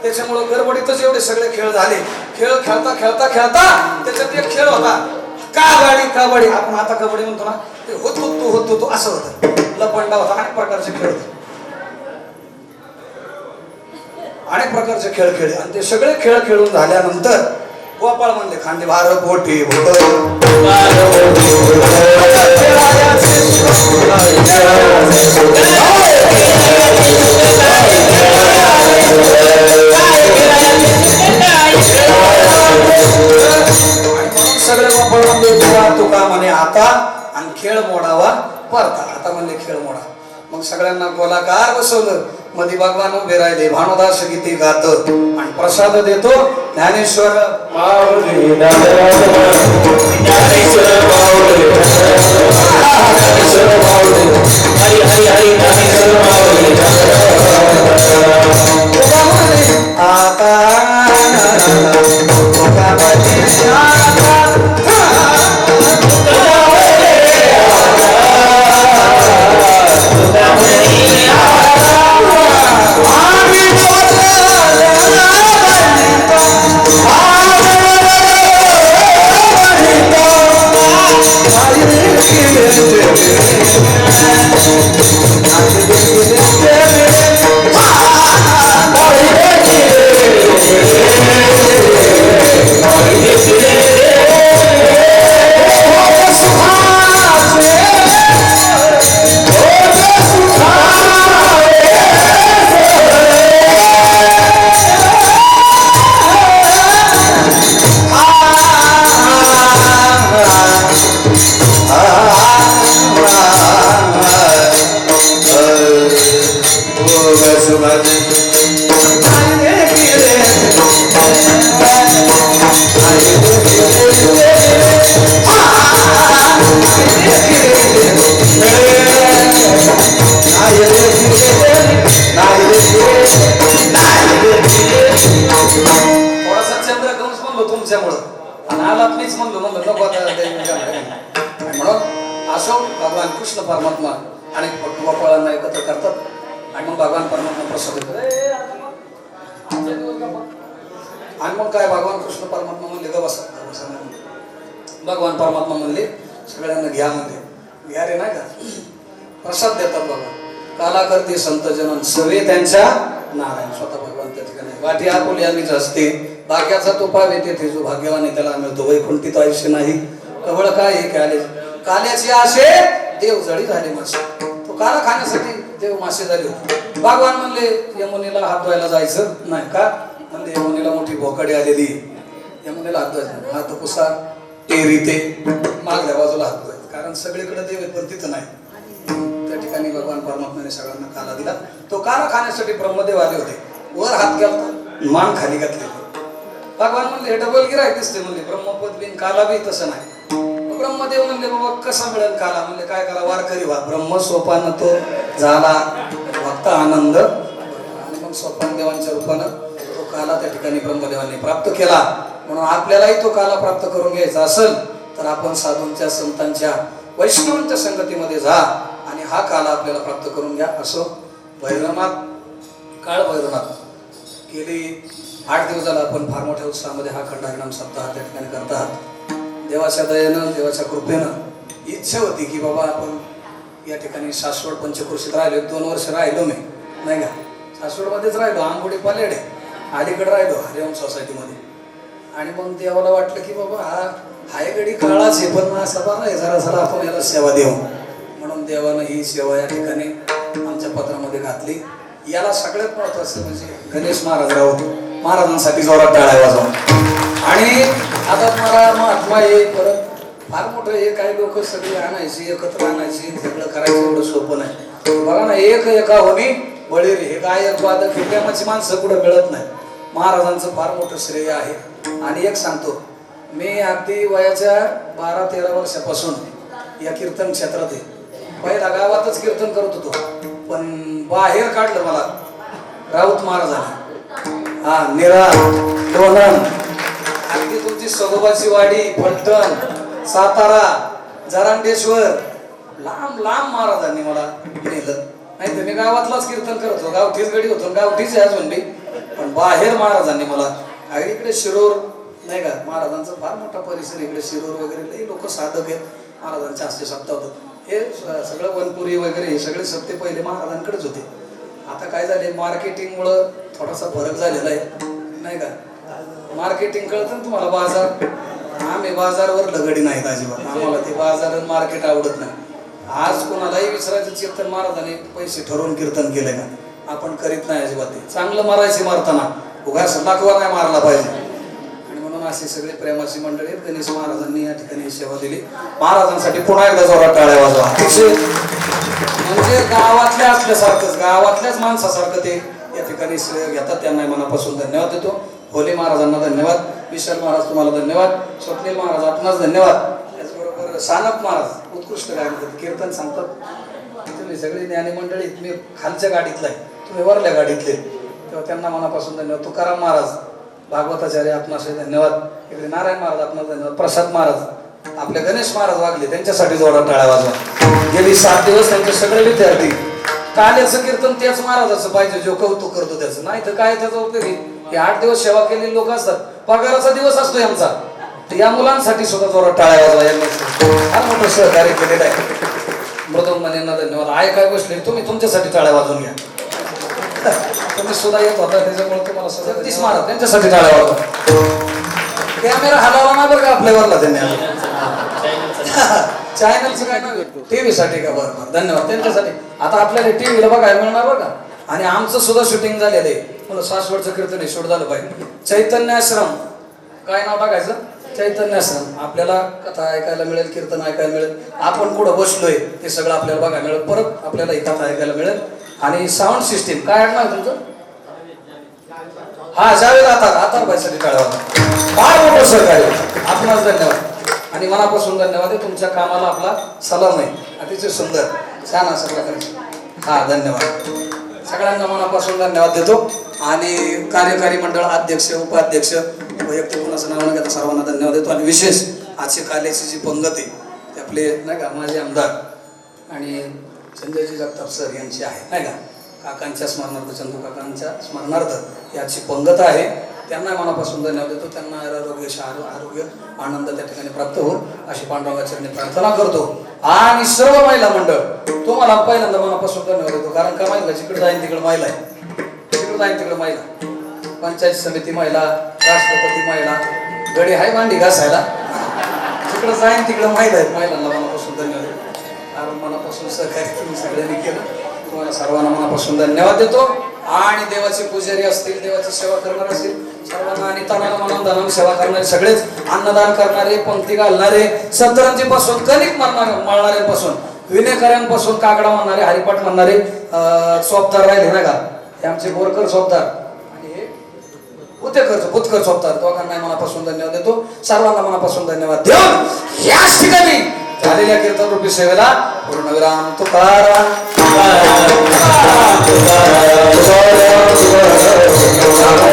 त्याच्यामुळे गडबडीतच एवढे सगळे खेळ झाले. खेळ खेळता खेळता खेळता त्याच्यात एक खेळ होता कबड्डी. आपण आता कबड्डी म्हणतो ना, ते होतो असं होतं. लपंडा होता, अनेक प्रकारचे खेळ होते, अनेक प्रकारचे खेळ खेळले. आणि ते सगळे खेळ खेळून झाल्यानंतर गोपाळ म्हणले, खांदे भार पोटी सगळे गोपाळ म्हणले तुका म्हणे आता, आणि खेळ मोडावा परता. आता म्हणले खेळ मोडा. मग सगळ्यांना गोलाकार बसवलं. मध्ये भगवान उभे राहिले, भानुदास गीते गात आणि प्रसाद देतो ज्ञानेश्वर माऊली. हरी हरी हरी ज्ञानेश्वर माऊली. आता नालात मीच म्हणलो नको आता आणि म्हणून असो भगवान कृष्ण परमात्मा आणि गोपाळांना एकत्र करतात आणि मग भगवान परमात्मा प्रसाद देतात. आणि मग काय भगवान कृष्ण परमात्मा म्हणले ग बसा. भगवान परमात्मा म्हणले सगळ्यांना घ्या म्हणजे घ्या रे नाही का प्रसाद देतात बाबा. काला करते संत जनन सवे त्यांच्या नारायण. स्वतः भगवान त्या ठिकाणी वाटी आपुली आम्हीच असते भाग्याचा तो पावे तेथे जो भाग्यवान त्याला मिळतो. वैकुंठित आयुष्य नाही कवळ काय हे काल्याची आशे देव जळी झाले मासे. तो काला खाण्यासाठी देव मासे झाले होते. भगवान म्हणले यमुनेला हात धुवायला जायचं नाही का म्हणले यमुनेला मोठी भोकाडी आलेली यमुनेला हात धुवायचा हात पुसा टेरी ते मागल्या बाजूला हात धुवायचा कारण सगळीकडे देव आहेत पण तिथं नाही. त्या ठिकाणी भगवान परमात्म्याने सगळ्यांना काला दिला. तो काला खाण्यासाठी ब्रह्मदेव आले होते. वर हात घालता मान खाली घातले. भगवान म्हणले डबल गिराय दिसते म्हणले ब्रह्मपद बिन काला बी तसं नाही. ब्रह्मदेव म्हणले बाबा कसा मिळेल काला म्हणले काय करा वारकरी व्हा. ब्रह्म सोपान तो झाला भक्त आनंद आणि मग सोपान देवांच्या रूपानं तो काला त्या ठिकाणी ब्रह्मदेवांनी प्राप्त केला. म्हणून आपल्यालाही तो काला प्राप्त करून घ्यायचा असेल तर आपण साधूंच्या संतांच्या वैष्णवांच्या संगतीमध्ये जा आणि हा काला आपल्याला प्राप्त करून घ्या. असो भैरवनाथ काळ भैरवनाथ गेली 8 दिवस झाला आपण फार मोठ्या उत्साहामध्ये हा खंडाहरिनाम सप्ताह त्या ठिकाणी करत आहात. देवाच्या दयेनं देवाच्या कृपेनं इच्छा होती की बाबा आपण या ठिकाणी सासवड पंचक्रोशीत राहिलो. 2 वर्ष राहिलो मी नाही का सासवडमध्येच राहिलो. आंबोडी पलेडे अलीकडे राहिलो हरिओम सोसायटीमध्ये. आणि मग देवाला वाटलं की बाबा हा गडी काळाच आहे पण असा बरा आहे जरा आपण याला सेवा देऊ. म्हणून देवानं ही सेवा या ठिकाणी आमच्या पत्रामध्ये घातली. याला सगळ्यात महत्वाचं म्हणजे गणेश महाराज राऊत महाराजांसाठी जोरात टाळ्या वाजवा. आणि आता मला महात्मा हे परत फार मोठं हे काही लोक सगळी आणायची एकत्र आणायची सगळं करायचं एवढं सोपं नाही. बघा ना एका होणी बळी रे हे गायक वादक हे प्रेमाची माणसं कुठं मिळत नाही. महाराजांचं फार मोठं श्रेय आहे. आणि एक सांगतो मी अगदी वयाच्या 12-13 वर्षापासून या कीर्तन क्षेत्रात आहे. पहिला गावातच कीर्तन करत होतो पण बाहेर काढलं मला राऊत महाराजांनी. हा निरा लोणंद अगदी तुमची सगोबाची वाडी फलटण सातारा जरांडेश्वर लांब महाराजांनी मला नेलं. नाही तर मी गावातलाच कीर्तन करत होतो गावठीच गडी होतो गावठीच अजून मी पण बाहेर महाराजांनी मला इकडे शिरूर नाही का महाराजांचा फार मोठा परिसर इकडे शिरूर वगैरे लई लोक साधक आहेत. महाराजांच्या हस्ते सप्ताह होतात. हे सगळं वनपुरी वगैरे हे सगळे सप्ते पहिले महाराजांकडेच होते. आता काय झाले मार्केटिंगमुळं थोडासा फरक झालेला आहे नाही का. मार्केटिंग कळतं ना तुम्हाला बाजार. आम्ही बाजारवर लगडी नाहीत अजिबात. आम्हाला ते बाजार आणि मार्केट आवडत नाही. आज कोणालाही विचारायचं कीर्तन महाराजांनी पैसे ठरवून कीर्तन केलंय का आपण करीत नाही अजिबात. ते चांगलं मारायचे मारताना उगाच लाखवा नाही मारला पाहिजे. आणि म्हणून असे सगळे प्रेमाची मंडळी गणेश महाराजांनी या ठिकाणी सेवा दिली. महाराजांसाठी पुन्हा एकदा जोरात टाळ्या वाजवा. म्हणजे गावातल्या असल्यासारखंच गावातल्याच माणसासारखं ते या ठिकाणी श्रेय घेतात. त्यांना मनापासून धन्यवाद देतो. होली महाराजांना धन्यवाद. विशाल महाराज तुम्हाला धन्यवाद. स्वप्नील महाराज आपणास धन्यवाद. त्याचबरोबर सानप महाराज उत्कृष्ट गायन करतात कीर्तन सांगतात. तुम्ही सगळी ज्ञानी मंडळी तुम्ही खालच्या गाडीतला आहे तुम्ही वरल्या गाडीतले तेव्हा त्यांना मनापासून धन्यवाद. तुकाराम महाराज भागवताचार्य आपणास धन्यवाद. इकडे नारायण महाराज आपणास धन्यवाद. प्रसाद महाराज आपले गणेश महाराज वागले त्यांच्यासाठी जोरात टाळ्या वाजवा. गेली 7 दिवस त्यांचे सगळे विद्यार्थी काल्याचं कीर्तन त्याच महाराजाचं पाहिजे जो कौतुक करतो त्याचं. नाही तर काय त्याचा उपयोगी हे 8 दिवस सेवा केलेले लोक असतात. पगाराचा दिवस असतो आमचा. या मुलांसाठी सुद्धा जोरात टाळ्या वाजवा. यांनी फार मोठं सहकार्य केलेलं आहे. मृदुंग मनेंना धन्यवाद. काय बसले तुम्ही तुमच्यासाठी टाळ्या वाजवून घ्या. तुम्ही सुद्धा येत होता त्याच्यामुळे तुम्हाला जगदीश महाराज त्यांच्यासाठी टाळ्या वाजवा. कॅमेरा हलावा ना बरं का आपल्यावरला त्यांनी चॅनलचं काय ना टीव्ही साठी का बरं धन्यवाद त्यांच्यासाठी. आता आपल्याला टीव्हीला बघायला मिळणार बरं का. आणि आमचं सुद्धा शूटिंग झालेलं आहे. मला सासवडचं कीर्तन शूट झालं पाहिजे. चैतन्य आश्रम काय नाव टाकायचं चैतन्य आश्रम. आपल्याला कथा ऐकायला मिळेल कीर्तन ऐकायला मिळेल. आपण कुठं बसलोय ते सगळं आपल्याला बघायला मिळेल. परत आपल्याला ही कथा ऐकायला मिळेल. आणि साऊंड सिस्टीम काय आहे ना तुमचं हा जावेद आतार बाईसाठी टाळ्या वाजवा. फार मोठं सहकार्य आपणास धन्यवाद. आणि मनापासून धन्यवाद आहे. तुमच्या कामाला आपला सलाम आहे. अतिशय सुंदर छान असं प्रकारचे. हा धन्यवाद. सगळ्यांना मनापासून धन्यवाद देतो आणि कार्यकारी मंडळ अध्यक्ष उपाध्यक्ष वैयक्तिक कोणाचं नाव न घेता सर्वांना धन्यवाद देतो आणि विशेष आजची काल्याची जी पंगत आहे ते आपले नाही का माझे आमदार आणि संजयजी जगताप सर यांची आहे नाही का काकांच्या स्मरणार्थ चंदू काकांच्या स्मरणार्थ याची पंगत आहे त्यांना मनापासून धन्यवाद देतो त्यांना आरोग्य आनंद त्या ठिकाणी प्राप्त हो अशी पांडुरंगाचरणी प्रार्थना करतो आणि सर्व महिला मंडळ तुम्हाला पहिल्यांदा मनापासून धन्यवाद देतो कारण का महिला जिकडे जाईन तिकडे महिला आहे तिकडे जाईन तिकडे महिला पंचायत समिती महिला राष्ट्रपती महिला गडी आहे भांडी घासायला जिकडे जाईन तिकडे महिला आहेत महिलांना मनापासून धन्यवाद देतो कारण मनापासून सहकार्य तुम्ही सगळ्यांनी केलं तुम्हाला सर्वांना मनापासून धन्यवाद देतो आणि देवाचे पुजारी असतील देवाची सेवा करणारे असतील सर्वांना आणि तनाला मनाला धनाला सेवा करणारे सगळेच अन्नदान करणारे पंक्ती घालणारे सतरंजीपासून कणिक मळणाऱ्यांपासून विनेकऱ्यांपासून काकडा म्हणणारे हरिपाठ म्हणणारे सोपदार राहिले ना का हे आमचे बोरकर सोपदार आणि हे बुतकर सोपदार दोघांना मनापासून धन्यवाद देतो सर्वांना मनापासून धन्यवाद देऊन याच ठिकाणी झालेल्या कीर्तन रूपी सेवेला पूर्णविराम तुकाराम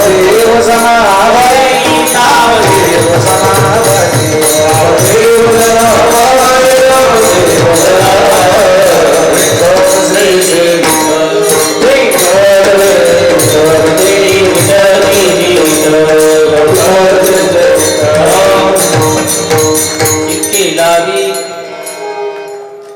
देव